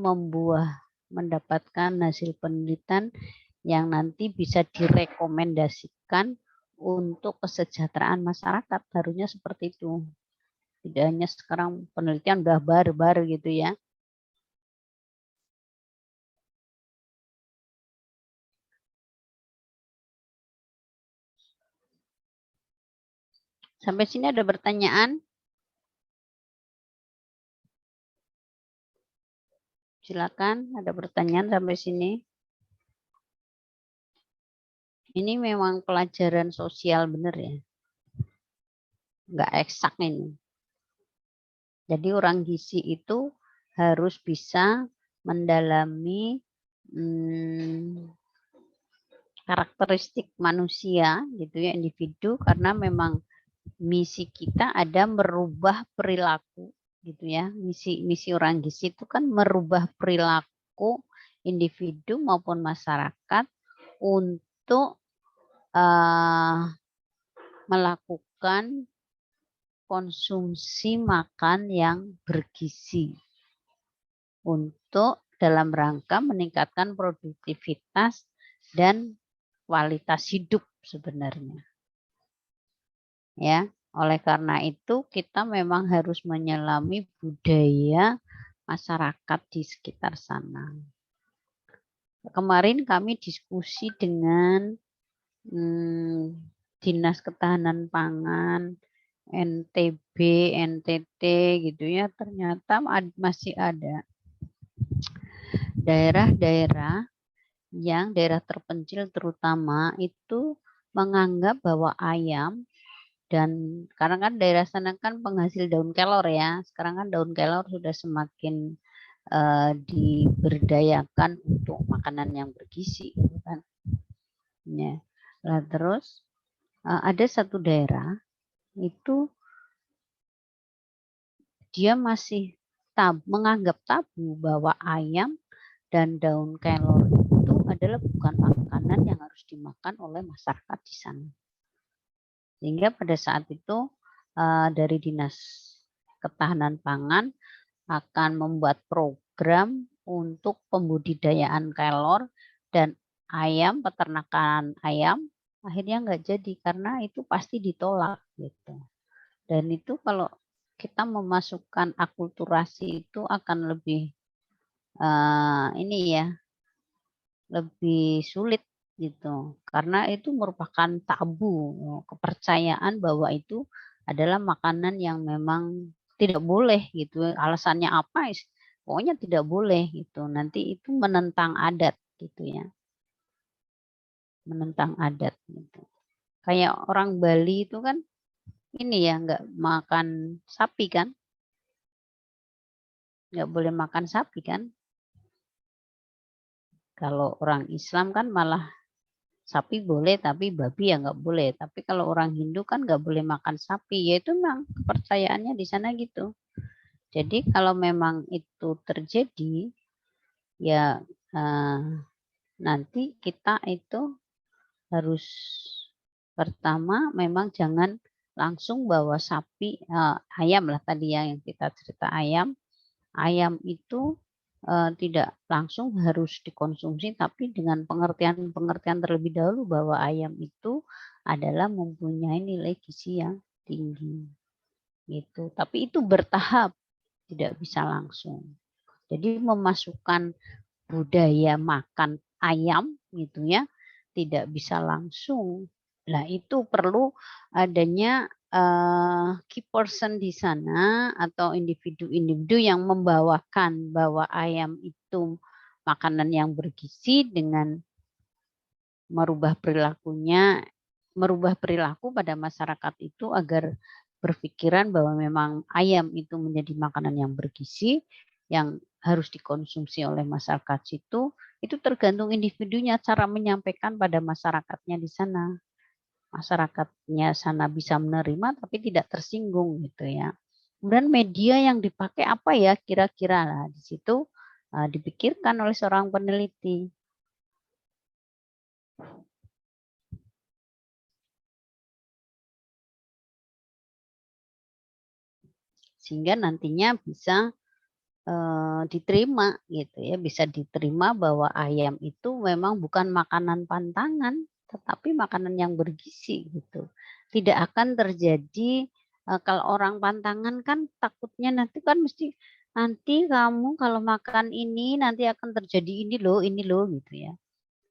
Speaker 1: mendapatkan hasil penelitian yang nanti bisa direkomendasikan untuk kesejahteraan masyarakat, harusnya seperti itu. Tidak hanya sekarang penelitian udah bar-bar gitu ya. Sampai sini ada pertanyaan? Silakan, ada pertanyaan sampai sini? Ini memang pelajaran sosial bener ya, nggak eksak ini. Jadi orang gizi itu harus bisa mendalami karakteristik manusia gitu ya, individu, karena memang misi kita ada merubah perilaku gitu ya. Misi orang gizi itu kan merubah perilaku individu maupun masyarakat untuk melakukan konsumsi makan yang bergizi untuk dalam rangka meningkatkan produktivitas dan kualitas hidup sebenarnya. Ya, oleh karena itu kita memang harus menyelami budaya masyarakat di sekitar sana. Kemarin kami diskusi dengan Dinas Ketahanan Pangan, NTB, NTT gitu ya, ternyata masih ada daerah-daerah yang daerah terpencil terutama itu menganggap bahwa ayam dan karena kan daerah sana kan penghasil daun kelor ya, sekarang kan daun kelor sudah semakin diberdayakan untuk makanan yang bergizi gitu kan. Ya. Nah, terus ada satu daerah itu dia masih menganggap tabu bahwa ayam dan daun kelor itu adalah bukan makanan yang harus dimakan oleh masyarakat di sana. Sehingga pada saat itu dari Dinas Ketahanan Pangan akan membuat program untuk pembudidayaan kelor dan ayam, peternakan ayam, akhirnya nggak jadi karena itu pasti ditolak gitu. Dan itu kalau kita memasukkan akulturasi itu akan lebih ini ya, lebih sulit gitu. Karena itu merupakan tabu, kepercayaan bahwa itu adalah makanan yang memang tidak boleh gitu. Alasannya apa? Pokoknya tidak boleh gitu. Nanti itu menentang adat gitu ya. Menentang adat gitu. Kayak orang Bali itu kan ini ya nggak makan sapi kan? Nggak boleh makan sapi kan? Kalau orang Islam kan malah sapi boleh tapi babi ya nggak boleh. Tapi kalau orang Hindu kan nggak boleh makan sapi. Ya itu memang kepercayaannya di sana gitu. Jadi kalau memang itu terjadi ya nanti kita itu harus pertama memang jangan langsung bawa sapi, ayam lah tadi ya yang kita cerita ayam. Ayam itu tidak langsung harus dikonsumsi, tapi dengan pengertian-pengertian terlebih dahulu bahwa ayam itu adalah mempunyai nilai gizi yang tinggi. Gitu. Tapi itu bertahap, tidak bisa langsung. Jadi memasukkan budaya makan ayam gitu ya, tidak bisa langsung. Nah, itu perlu adanya key person di sana atau individu-individu yang membawakan bahwa ayam itu makanan yang bergizi dengan merubah perilaku pada masyarakat itu agar berpikiran bahwa memang ayam itu menjadi makanan yang bergizi yang harus dikonsumsi oleh masyarakat itu tergantung individunya cara menyampaikan pada masyarakatnya di sana. Masyarakatnya sana bisa menerima tapi tidak tersinggung gitu ya. Kemudian media yang dipakai apa ya kira-kira, lah di situ dipikirkan oleh seorang peneliti. Sehingga nantinya bisa diterima gitu ya, bisa diterima bahwa ayam itu memang bukan makanan pantangan, tetapi makanan yang bergizi gitu. Tidak akan terjadi kalau orang pantangan kan takutnya nanti kan mesti nanti kamu kalau makan ini nanti akan terjadi ini loh gitu ya.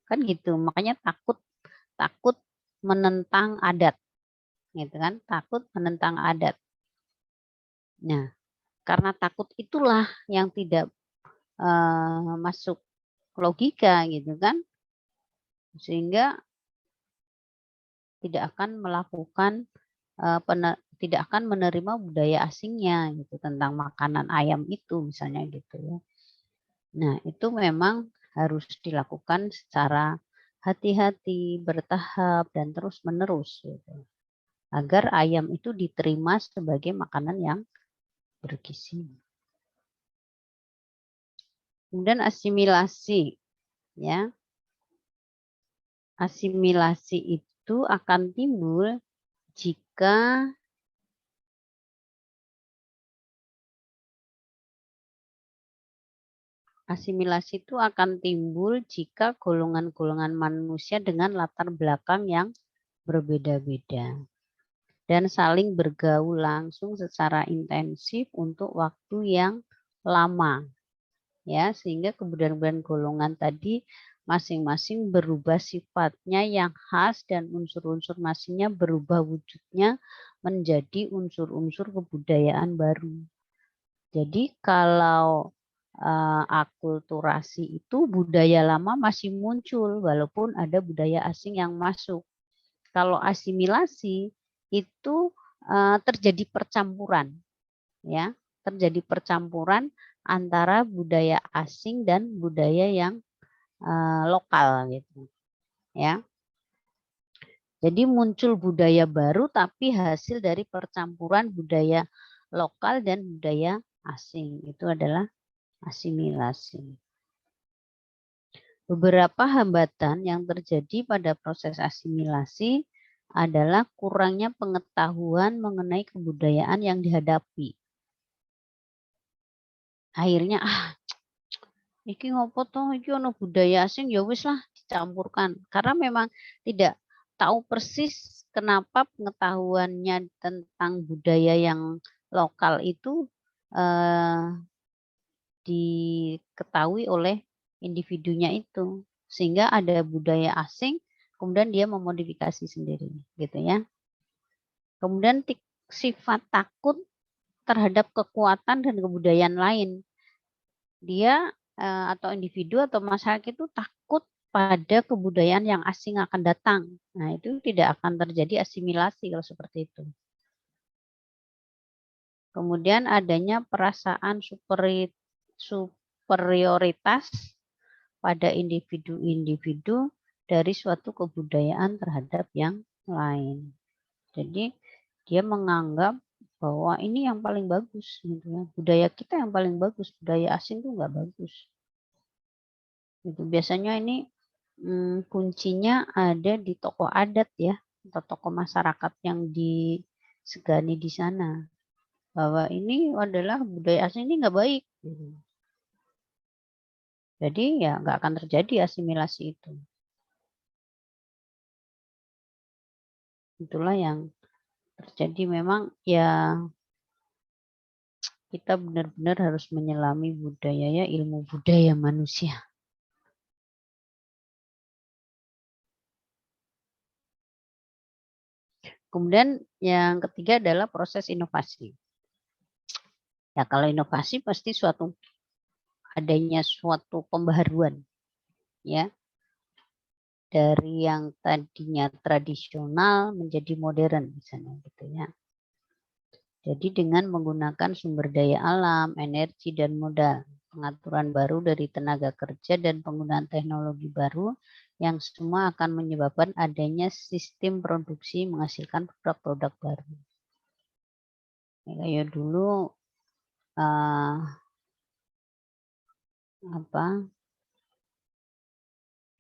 Speaker 1: Kan gitu. Makanya takut takut menentang adat gitu kan, takut menentang adat. Nah, karena takut itulah yang tidak masuk logika gitu kan, sehingga tidak akan melakukan tidak akan menerima budaya asingnya gitu tentang makanan ayam itu misalnya gitu ya. Nah, itu memang harus dilakukan secara hati-hati, bertahap dan terus-menerus gitu. Agar ayam itu diterima sebagai makanan yang bergizi. Kemudian asimilasi ya. Asimilasi itu akan timbul jika asimilasi itu akan timbul jika golongan-golongan manusia dengan latar belakang yang berbeda-beda dan saling bergaul langsung secara intensif untuk waktu yang lama. Ya, sehingga kemudian golongan tadi masing-masing berubah sifatnya yang khas dan unsur-unsur masingnya berubah wujudnya menjadi unsur-unsur kebudayaan baru. Jadi kalau akulturasi itu budaya lama masih muncul walaupun ada budaya asing yang masuk. Kalau asimilasi itu terjadi percampuran, ya, terjadi percampuran antara budaya asing dan budaya yang lokal gitu, ya. Jadi muncul budaya baru tapi hasil dari percampuran budaya lokal dan budaya asing. Itu adalah asimilasi. Beberapa hambatan yang terjadi pada proses asimilasi adalah kurangnya pengetahuan mengenai kebudayaan yang dihadapi. Akhirnya iki ngopo toh iki ono budaya asing ya wis lah dicampurkan karena memang tidak tahu persis kenapa pengetahuannya tentang budaya yang lokal itu diketahui oleh individunya itu sehingga ada budaya asing kemudian dia memodifikasi sendiri gitu ya. Kemudian sifat takut terhadap kekuatan dan kebudayaan lain. Dia atau individu atau masyarakat itu takut pada kebudayaan yang asing akan datang. Nah, itu tidak akan terjadi asimilasi kalau seperti itu. Kemudian adanya perasaan superioritas pada individu-individu dari suatu kebudayaan terhadap yang lain. Jadi dia menganggap bahwa ini yang paling bagus gitu ya. Budaya kita yang paling bagus, budaya asing itu enggak bagus. Gitu. Biasanya ini kuncinya ada di tokoh adat ya, atau tokoh masyarakat yang disegani di sana. Bahwa ini adalah budaya asing, ini nggak baik, gitu. Jadi ya nggak akan terjadi asimilasi itu. Itulah yang terjadi, memang ya kita benar-benar harus menyelami budaya ya, ilmu budaya manusia. Kemudian yang ketiga adalah proses inovasi. Ya kalau inovasi pasti adanya suatu pembaharuan ya, dari yang tadinya tradisional menjadi modern misalnya gitu ya. Jadi dengan menggunakan sumber daya alam, energi dan modal, pengaturan baru dari tenaga kerja dan penggunaan teknologi baru yang semua akan menyebabkan adanya sistem produksi menghasilkan produk-produk baru. Ya, kayak dulu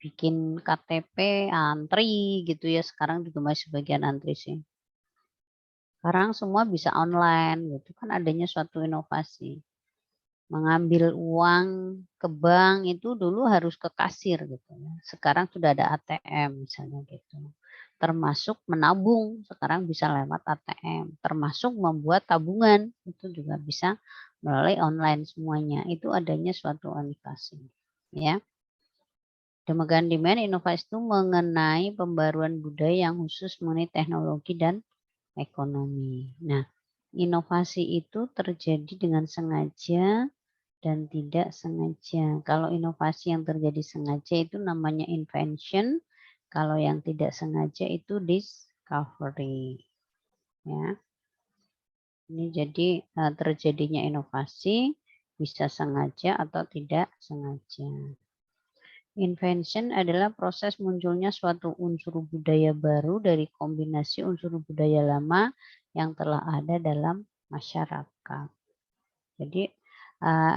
Speaker 1: bikin KTP antri gitu ya, sekarang juga masih bagian antri sih. Sekarang semua bisa online gitu kan, adanya suatu inovasi. Mengambil uang ke bank itu dulu harus ke kasir gitu ya. Sekarang sudah ada ATM misalnya gitu. Termasuk menabung sekarang bisa lewat ATM, termasuk membuat tabungan itu juga bisa melalui online semuanya. Itu adanya suatu inovasi ya. Demikian inovasi itu mengenai pembaruan budaya yang khusus mengenai teknologi dan ekonomi. Nah, inovasi itu terjadi dengan sengaja dan tidak sengaja. Kalau inovasi yang terjadi sengaja itu namanya invention, kalau yang tidak sengaja itu discovery. Ya. Ini jadi terjadinya inovasi bisa sengaja atau tidak sengaja. Invention adalah proses munculnya suatu unsur budaya baru dari kombinasi unsur budaya lama yang telah ada dalam masyarakat. Jadi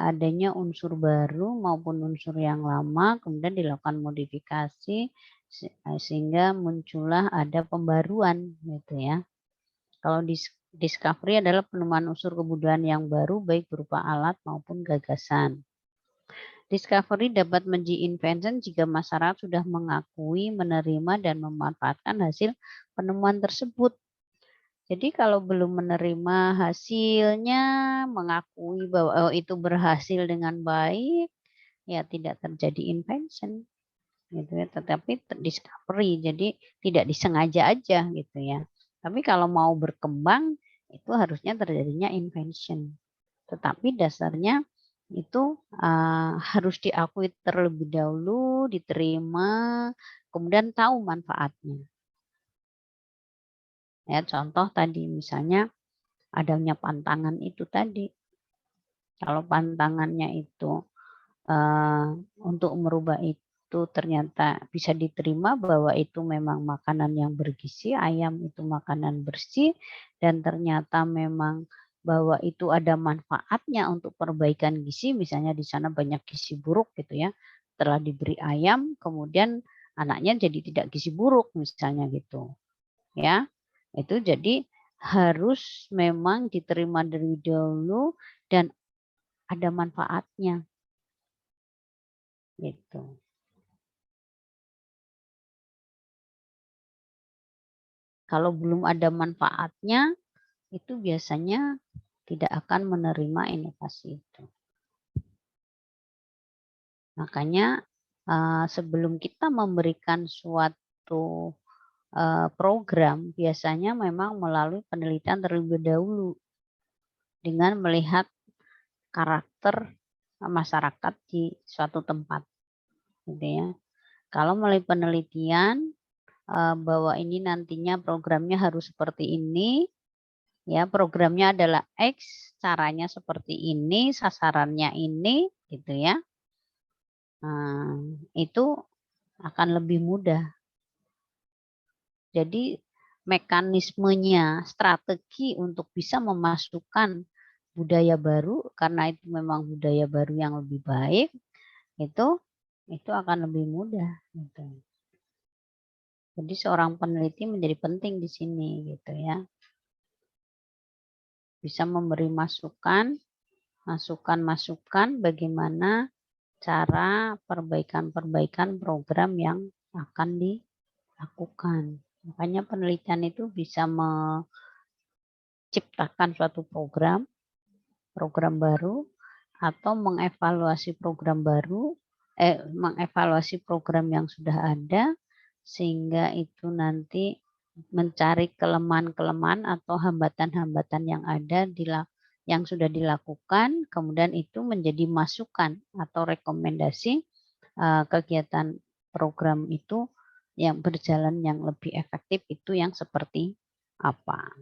Speaker 1: adanya unsur baru maupun unsur yang lama kemudian dilakukan modifikasi sehingga muncullah ada pembaruan gitu ya. Kalau discovery adalah penemuan unsur kebudayaan yang baru baik berupa alat maupun gagasan. Discovery dapat menjadi invention jika masyarakat sudah mengakui, menerima, dan memanfaatkan hasil penemuan tersebut. Jadi kalau belum menerima hasilnya, mengakui bahwa itu berhasil dengan baik, ya tidak terjadi invention, gitu ya. Tetapi discovery, jadi tidak disengaja aja, gitu ya. Tapi kalau mau berkembang, itu harusnya terjadinya invention. Tetapi dasarnya itu harus diakui terlebih dahulu, diterima, kemudian tahu manfaatnya. Ya, contoh tadi misalnya adanya pantangan itu tadi. Kalau pantangannya itu untuk merubah itu ternyata bisa diterima bahwa itu memang makanan yang bergizi, ayam itu makanan bersih, dan ternyata memang bahwa itu ada manfaatnya untuk perbaikan gizi, misalnya di sana banyak gizi buruk gitu ya, setelah diberi ayam kemudian anaknya jadi tidak gizi buruk misalnya gitu ya. Itu jadi harus memang diterima dari dahulu dan ada manfaatnya gitu. Kalau belum ada manfaatnya, itu biasanya tidak akan menerima inovasi itu. Makanya sebelum kita memberikan suatu program, biasanya memang melalui penelitian terlebih dahulu dengan melihat karakter masyarakat di suatu tempat, gitu ya. Kalau melalui penelitian bahwa ini nantinya programnya harus seperti ini, ya programnya adalah X, caranya seperti ini, sasarannya ini, gitu ya. Nah, itu akan lebih mudah. Jadi mekanismenya, strategi untuk bisa memasukkan budaya baru, karena itu memang budaya baru yang lebih baik, itu itu akan lebih mudah gitu. Jadi seorang peneliti menjadi penting di sini gitu ya. Bisa memberi masukan bagaimana cara perbaikan-perbaikan program yang akan dilakukan. Makanya penelitian itu bisa menciptakan suatu program baru atau mengevaluasi mengevaluasi program yang sudah ada sehingga itu nanti mencari kelemahan-kelemahan atau hambatan-hambatan yang ada yang sudah dilakukan, kemudian itu menjadi masukan atau rekomendasi kegiatan program itu yang berjalan yang lebih efektif itu yang seperti apa.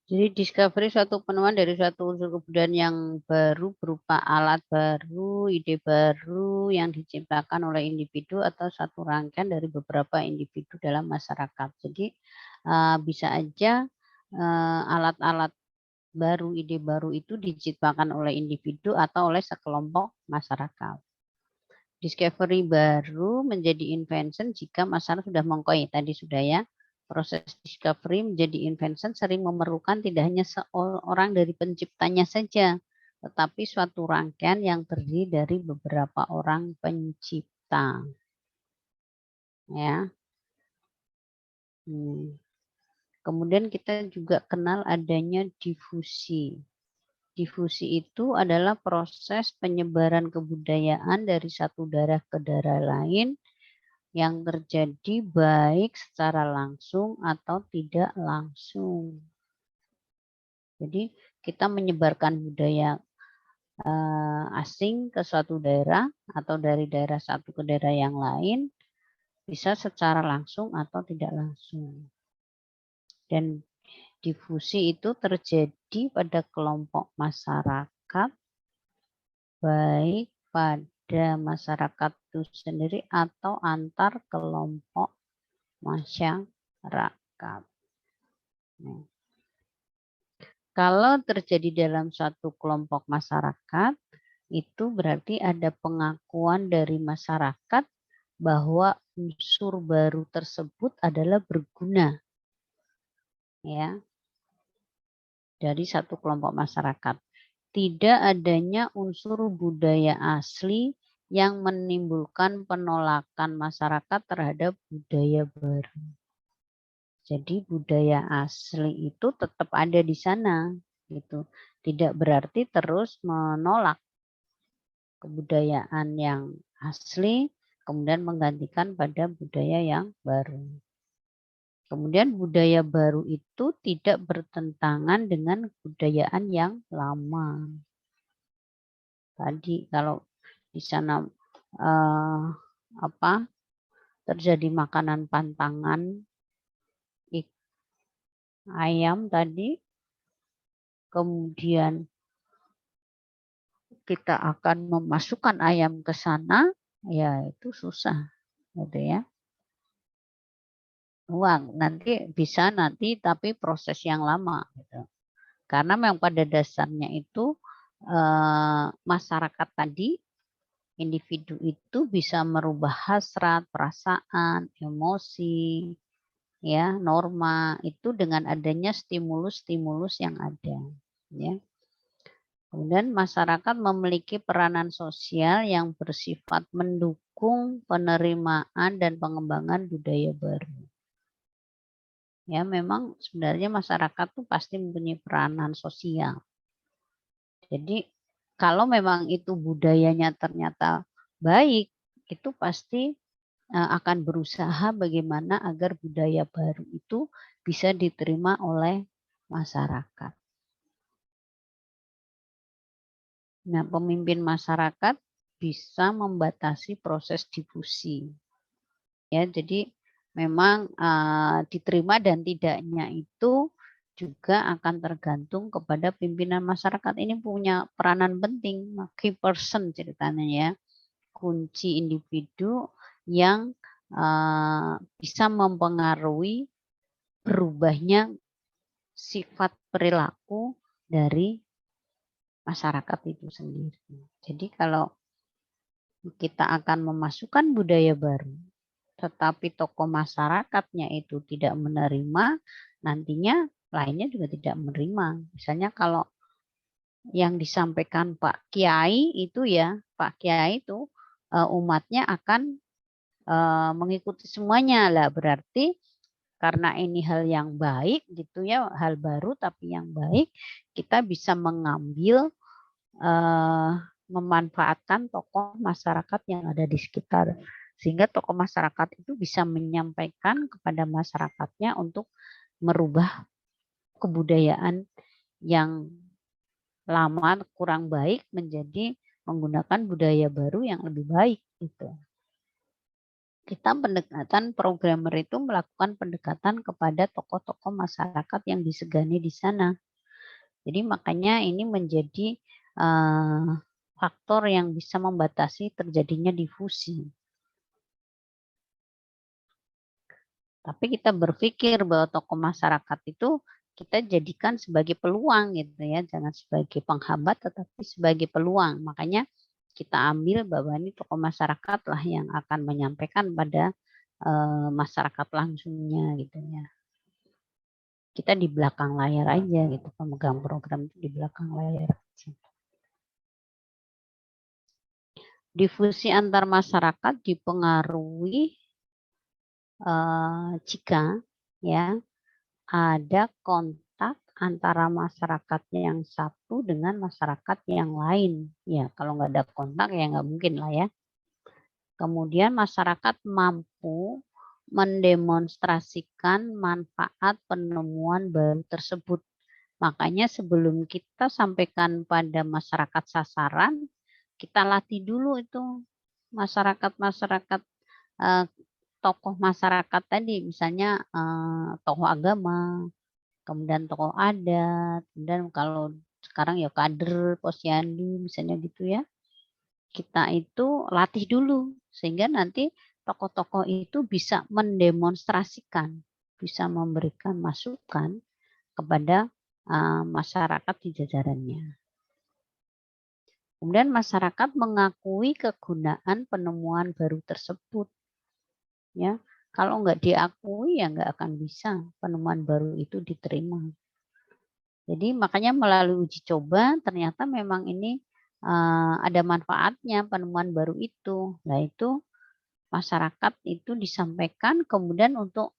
Speaker 1: Jadi discovery suatu penemuan dari suatu unsur kebudayaan yang baru berupa alat baru, ide baru yang diciptakan oleh individu atau satu rangkaian dari beberapa individu dalam masyarakat. Jadi bisa aja alat-alat baru, ide baru itu diciptakan oleh individu atau oleh sekelompok masyarakat. Discovery baru menjadi invention jika masyarakat sudah mengetahui tadi sudah ya. Proses discovery menjadi invention sering memerlukan tidak hanya seorang dari penciptanya saja, tetapi suatu rangkaian yang terdiri dari beberapa orang pencipta. Ya. Kemudian kita juga kenal adanya difusi. Difusi itu adalah proses penyebaran kebudayaan dari satu daerah ke daerah lain yang terjadi baik secara langsung atau tidak langsung. Jadi kita menyebarkan budaya asing ke suatu daerah atau dari daerah satu ke daerah yang lain bisa secara langsung atau tidak langsung. Dan difusi itu terjadi pada kelompok masyarakat baik pada masyarakat itu sendiri atau antar kelompok masyarakat. Kalau terjadi dalam suatu kelompok masyarakat, itu berarti ada pengakuan dari masyarakat bahwa unsur baru tersebut adalah berguna. Ya. Dari satu kelompok masyarakat. Tidak adanya unsur budaya asli yang menimbulkan penolakan masyarakat terhadap budaya baru. Jadi budaya asli itu tetap ada di sana, gitu. Tidak berarti terus menolak kebudayaan yang asli, kemudian menggantikan pada budaya yang baru. Kemudian budaya baru itu tidak bertentangan dengan kebudayaan yang lama. Tadi kalau di sana terjadi makanan pantangan ayam tadi, kemudian kita akan memasukkan ayam ke sana, ya itu susah, gitu ya. Uang nanti bisa tapi proses yang lama, gitu. Karena memang pada dasarnya itu masyarakat tadi, individu itu bisa merubah hasrat, perasaan, emosi, ya, norma itu dengan adanya stimulus-stimulus yang ada, ya. Kemudian masyarakat memiliki peranan sosial yang bersifat mendukung penerimaan dan pengembangan budaya baru. Ya, memang sebenarnya masyarakat tuh pasti mempunyai peranan sosial. Jadi kalau memang itu budayanya ternyata baik, itu pasti akan berusaha bagaimana agar budaya baru itu bisa diterima oleh masyarakat. Nah, pemimpin masyarakat bisa membatasi proses difusi. Ya, jadi memang diterima dan tidaknya itu juga akan tergantung kepada pimpinan masyarakat. Ini punya peranan penting, key person ceritanya ya. Kunci individu yang bisa mempengaruhi berubahnya sifat perilaku dari masyarakat itu sendiri. Jadi kalau kita akan memasukkan budaya baru, tetapi tokoh masyarakatnya itu tidak menerima, nantinya lainnya juga tidak menerima. Misalnya kalau yang disampaikan Pak Kiai itu ya, Pak Kiai itu umatnya akan mengikuti semuanya lah, berarti karena ini hal yang baik gitu ya, hal baru tapi yang baik, kita bisa mengambil memanfaatkan tokoh masyarakat yang ada di sekitar, sehingga tokoh masyarakat itu bisa menyampaikan kepada masyarakatnya untuk merubah kebudayaan yang lama kurang baik menjadi menggunakan budaya baru yang lebih baik gitu. Kita pendekatan programmer itu melakukan pendekatan kepada tokoh-tokoh masyarakat yang disegani di sana. Jadi makanya ini menjadi faktor yang bisa membatasi terjadinya difusi. Tapi kita berpikir bahwa tokoh masyarakat itu kita jadikan sebagai peluang gitu ya, jangan sebagai penghambat tetapi sebagai peluang. Makanya kita ambil bahwa ini tokoh masyarakat lah yang akan menyampaikan pada masyarakat langsungnya gitu ya. Kita di belakang layar aja gitu, pemegang program itu di belakang layar aja. Difusi antar masyarakat dipengaruhi jika ya ada kontak antara masyarakat yang satu dengan masyarakat yang lain. Ya, kalau nggak ada kontak ya nggak mungkin lah ya. Kemudian masyarakat mampu mendemonstrasikan manfaat penemuan baru tersebut. Makanya sebelum kita sampaikan pada masyarakat sasaran, kita latih dulu itu masyarakat-masyarakat tokoh masyarakat tadi, misalnya tokoh agama, kemudian tokoh adat, dan kalau sekarang ya kader posyandu misalnya gitu ya. Kita itu latih dulu sehingga nanti tokoh-tokoh itu bisa mendemonstrasikan, bisa memberikan masukan kepada masyarakat di jajarannya. Kemudian masyarakat mengakui kegunaan penemuan baru tersebut. Ya, kalau nggak diakui ya nggak akan bisa penemuan baru itu diterima. Jadi makanya melalui uji coba ternyata memang ini ada manfaatnya penemuan baru itu. Nah itu masyarakat itu disampaikan kemudian untuk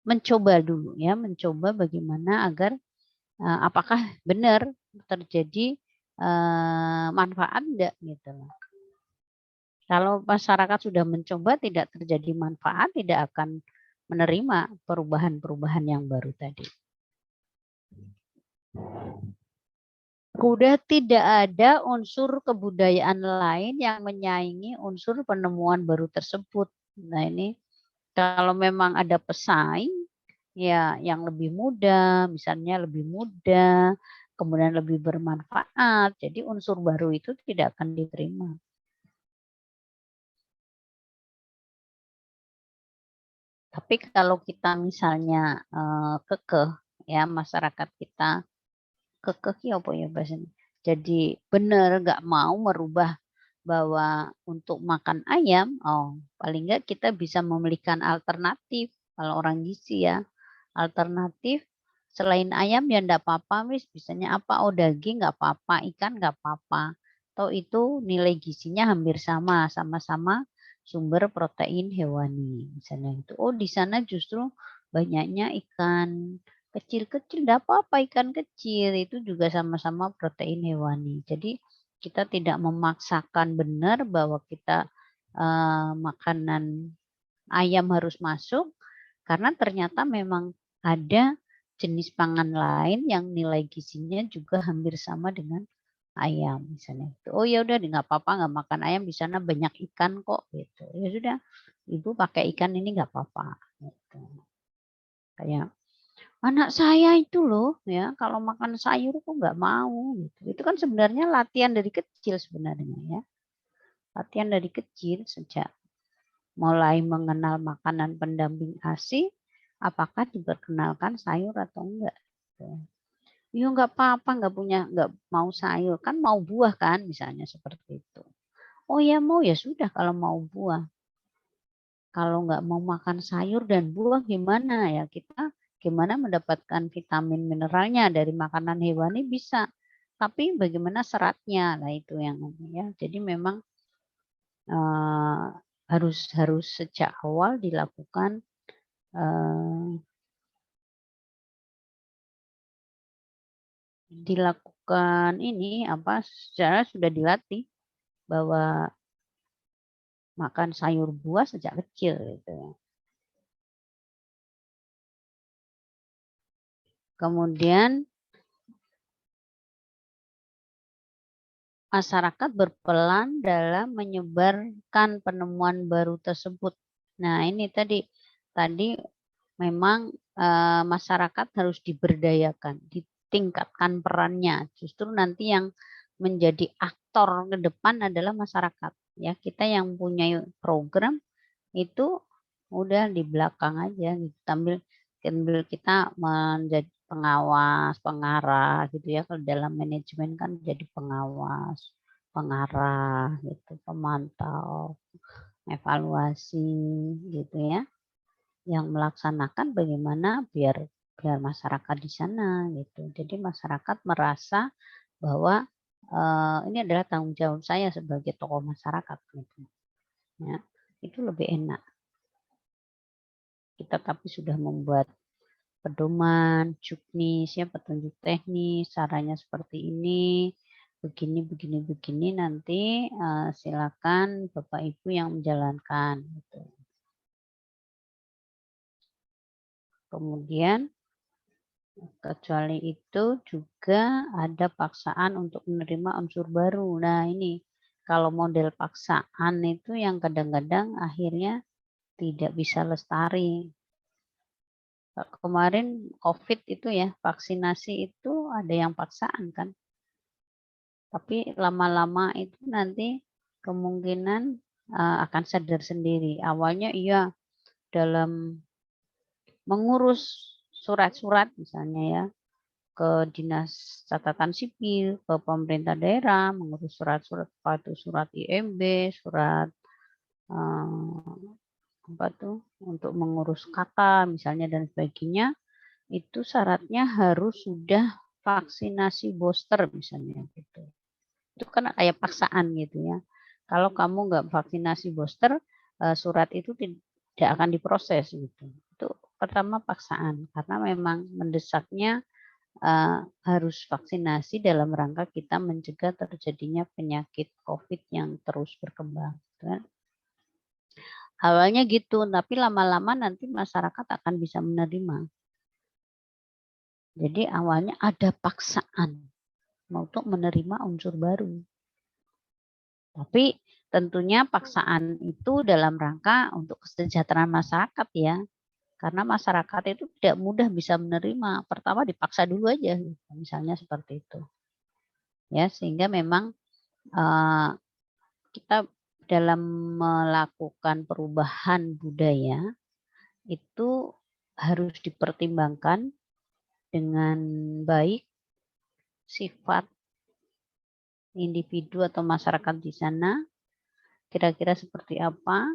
Speaker 1: mencoba dulu ya, mencoba bagaimana agar apakah benar terjadi manfaat enggak gitu loh. Kalau masyarakat sudah mencoba tidak terjadi manfaat, tidak akan menerima perubahan-perubahan yang baru tadi. Udah tidak ada unsur kebudayaan lain yang menyaingi unsur penemuan baru tersebut. Nah ini kalau memang ada pesaing, ya yang lebih mudah, misalnya lebih mudah, kemudian lebih bermanfaat, jadi unsur baru itu tidak akan diterima. Tapi kalau kita misalnya kekeh, ya masyarakat kita kekeh ya apa ya bahasanya. Jadi benar nggak mau merubah bahwa untuk makan ayam, oh paling nggak kita bisa memberikan alternatif kalau orang gizi ya. Alternatif selain ayam ya enggak apa-apa Miss, bisanya apa? Oh daging nggak apa-apa, ikan nggak apa-apa. Toh itu nilai gizinya hampir sama, sama-sama sumber protein hewani misalnya itu. Oh di sana justru banyaknya ikan kecil-kecil, enggak apa-apa ikan kecil, itu juga sama-sama protein hewani. Jadi kita tidak memaksakan benar bahwa kita makanan ayam harus masuk, karena ternyata memang ada jenis pangan lain yang nilai gizinya juga hampir sama dengan ayam misalnya. Oh ya udah nggak apa-apa nggak makan ayam di sana banyak ikan kok gitu. Ya sudah ibu pakai ikan ini nggak apa-apa. Gitu. Kayak anak saya itu loh ya kalau makan sayur kok nggak mau gitu. Itu kan sebenarnya latihan dari kecil sebenarnya ya. Latihan dari kecil sejak mulai mengenal makanan pendamping ASI, apakah diperkenalkan sayur atau enggak. Gitu. Ya nggak apa-apa, nggak mau sayur, kan mau buah kan misalnya seperti itu. Oh ya mau ya sudah kalau mau buah. Kalau nggak mau makan sayur dan buah gimana ya kita gimana mendapatkan vitamin mineralnya dari makanan hewani bisa. Tapi bagaimana seratnya? Nah itu yang ya. Jadi memang eh, harus sejak awal dilakukan ini apa secara sudah dilatih bahwa makan sayur buah sejak kecil gitu. Kemudian masyarakat berperan dalam menyebarkan penemuan baru tersebut. Nah, ini tadi memang masyarakat harus diberdayakan, ditingkatkan perannya. Justru nanti yang menjadi aktor ke depan adalah masyarakat. Ya, kita yang punya program itu udah di belakang aja gitu. Sambil kita menjadi pengawas, pengarah gitu ya. Kalau dalam manajemen kan jadi pengawas, pengarah gitu, pemantau, evaluasi gitu ya. Yang melaksanakan bagaimana biar masyarakat di sana gitu. Jadi masyarakat merasa bahwa ini adalah tanggung jawab saya sebagai tokoh masyarakat gitu. Ya, itu lebih enak. Kita tapi sudah membuat pedoman, juknis, ya petunjuk teknis, caranya seperti ini, begini, nanti silakan Bapak Ibu yang menjalankan. Gitu. Kemudian kecuali itu juga ada paksaan untuk menerima unsur baru. Nah ini kalau model paksaan itu yang kadang-kadang akhirnya tidak bisa lestari. Kemarin COVID itu ya, vaksinasi itu ada yang paksaan kan. Tapi lama-lama itu nanti kemungkinan akan sadar sendiri. Awalnya iya dalam mengurus surat-surat misalnya ya, ke dinas catatan sipil, ke pemerintah daerah, mengurus surat-surat apa itu surat IMB, surat apa tuh untuk mengurus KK misalnya dan sebagainya. Itu syaratnya harus sudah vaksinasi booster misalnya gitu. Itu kan kayak paksaan gitu ya. Kalau kamu nggak vaksinasi booster, surat itu tidak akan diproses gitu. Itu pertama paksaan, karena memang mendesaknya harus vaksinasi dalam rangka kita mencegah terjadinya penyakit COVID yang terus berkembang, kan. Awalnya gitu, tapi lama-lama nanti masyarakat akan bisa menerima. Jadi awalnya ada paksaan untuk menerima unsur baru. Tapi tentunya paksaan itu dalam rangka untuk kesejahteraan masyarakat ya. Karena masyarakat itu tidak mudah bisa menerima. Pertama dipaksa dulu aja, misalnya seperti itu. Ya, sehingga memang kita dalam melakukan perubahan budaya itu harus dipertimbangkan dengan baik sifat individu atau masyarakat di sana, kira-kira seperti apa,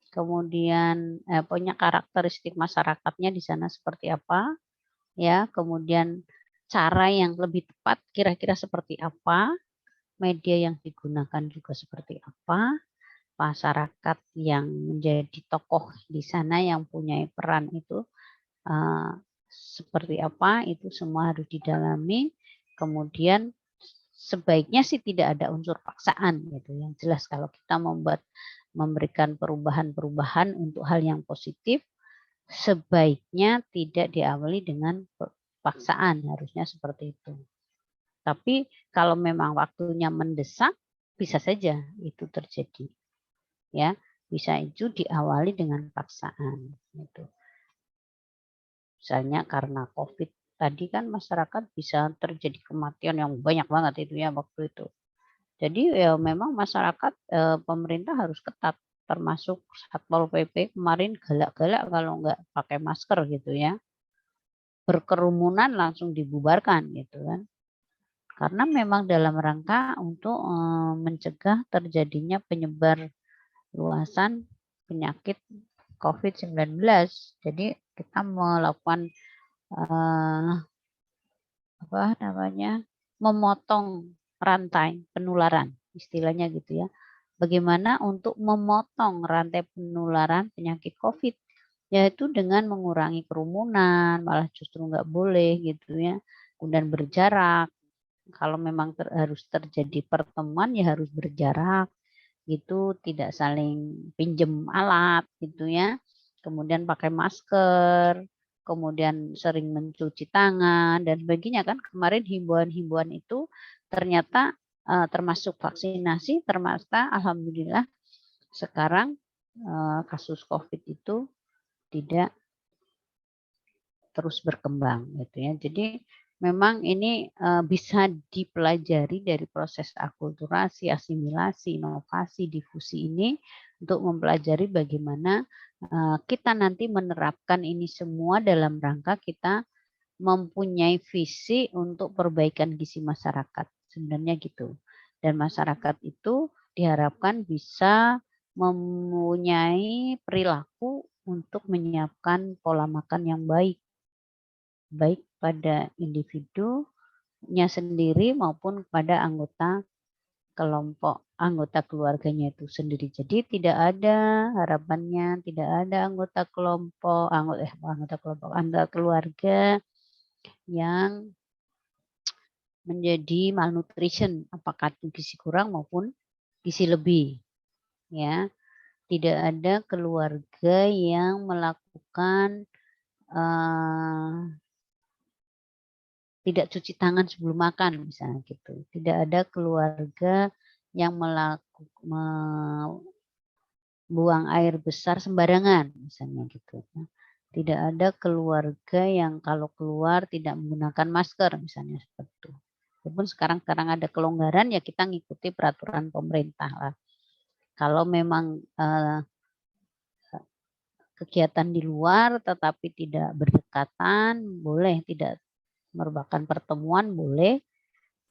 Speaker 1: kemudian punya karakteristik masyarakatnya di sana seperti apa, ya, kemudian cara yang lebih tepat kira-kira seperti apa, media yang digunakan juga seperti apa, masyarakat yang menjadi tokoh di sana yang punya peran itu seperti apa, itu semua harus didalami. Kemudian sebaiknya sih tidak ada unsur paksaan gitu. Yang jelas kalau kita memberikan perubahan-perubahan untuk hal yang positif, sebaiknya tidak diawali dengan paksaan, harusnya seperti itu. Tapi kalau memang waktunya mendesak, bisa saja itu terjadi. Ya, bisa itu diawali dengan paksaan gitu. Misalnya karena COVID tadi kan masyarakat bisa terjadi kematian yang banyak banget itu ya waktu itu. Jadi ya memang masyarakat pemerintah harus ketat, termasuk Satpol PP kemarin galak-galak kalau nggak pakai masker gitu ya. Berkerumunan langsung dibubarkan gitu kan. Karena memang dalam rangka untuk mencegah terjadinya penyebar luasan penyakit COVID-19. Jadi kita melakukan memotong rantai penularan, istilahnya gitu ya. Bagaimana untuk memotong rantai penularan penyakit COVID, yaitu dengan mengurangi kerumunan, malah justru nggak boleh gitu ya. Kemudian berjarak, kalau memang harus terjadi pertemuan ya harus berjarak, gitu, tidak saling pinjem alat gitu ya. Kemudian pakai masker, kemudian sering mencuci tangan dan sebagainya kan. Kemarin himbauan-himbauan itu ternyata termasuk vaksinasi, ternyata alhamdulillah sekarang kasus COVID itu tidak terus berkembang gitu ya. Jadi memang ini bisa dipelajari dari proses akulturasi, asimilasi, inovasi, difusi ini untuk mempelajari bagaimana kita nanti menerapkan ini semua dalam rangka kita mempunyai visi untuk perbaikan gizi masyarakat. Sebenarnya gitu. Dan masyarakat itu diharapkan bisa mempunyai perilaku untuk menyiapkan pola makan yang baik. Baik pada individunya sendiri maupun kepada anggota kelompok, anggota keluarganya itu sendiri. Jadi tidak ada harapannya, tidak ada anggota keluarga yang menjadi malnutrition, apakah itu gizi kurang maupun gizi lebih, ya. Tidak ada keluarga yang melakukan tidak cuci tangan sebelum makan misalnya gitu. Tidak ada keluarga yang buang air besar sembarangan misalnya gitu. Tidak ada keluarga yang kalau keluar tidak menggunakan masker misalnya seperti itu. Walaupun sekarang ada kelonggaran ya kita ngikuti peraturan pemerintah lah. Kalau memang kegiatan di luar tetapi tidak berdekatan, boleh, tidak merupakan pertemuan, boleh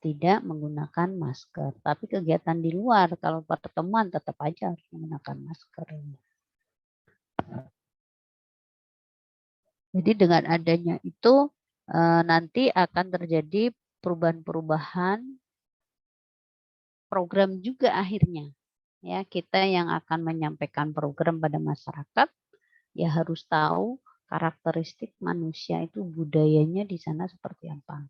Speaker 1: tidak menggunakan masker. Tapi kegiatan di luar, kalau pertemuan tetap aja harus menggunakan masker. Jadi dengan adanya itu nanti akan terjadi perubahan-perubahan program juga akhirnya. Ya, kita yang akan menyampaikan program pada masyarakat ya harus tahu karakteristik manusia itu budayanya di sana seperti apa.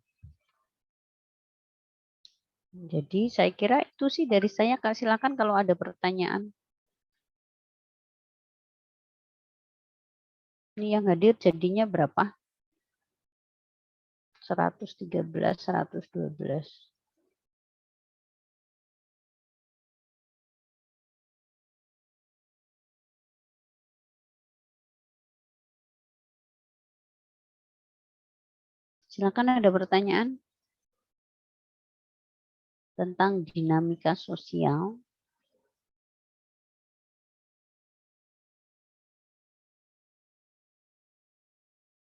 Speaker 1: Jadi saya kira itu sih dari saya, Kak. Silakan kalau ada pertanyaan. Ini yang hadir jadinya berapa? 113, 112. Silakan ada pertanyaan tentang dinamika sosial.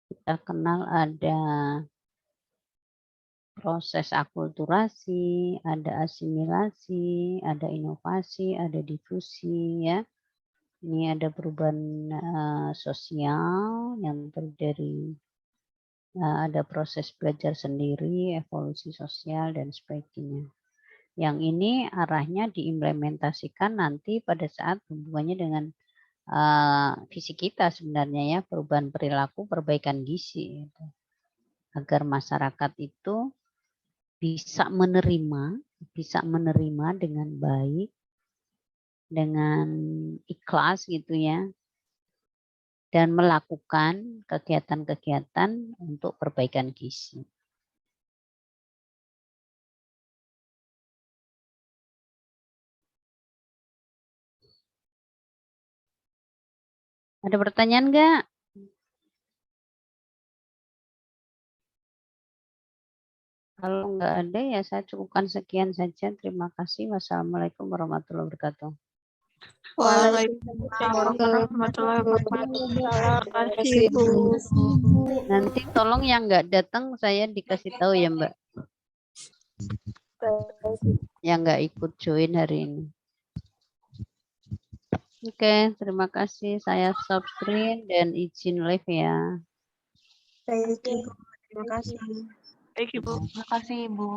Speaker 1: Kita kenal ada proses akulturasi, ada asimilasi, ada inovasi, ada difusi, ya. Ini ada perubahan sosial yang terdiri ada proses belajar sendiri, evolusi sosial dan sebagainya. Yang ini arahnya diimplementasikan nanti pada saat hubungannya dengan visi kita sebenarnya, ya, perubahan perilaku, perbaikan gizi, gitu. Agar masyarakat itu bisa menerima dengan baik, dengan ikhlas gitu ya, dan melakukan kegiatan-kegiatan untuk perbaikan gizi. Ada pertanyaan nggak? Kalau nggak ada ya saya cukupkan sekian saja. Terima kasih. Wassalamualaikum warahmatullahi wabarakatuh.
Speaker 2: Waalaikumsalam warahmatullahi wabarakatuh. Terima kasih, Bu.
Speaker 1: Nanti tolong yang nggak datang saya dikasih tahu ya, Mbak. Yang nggak ikut join hari ini. Oke, terima kasih. Saya stop screen dan izin live ya.
Speaker 2: Terima kasih.
Speaker 3: Baik, Ibu. Terima kasih, Ibu.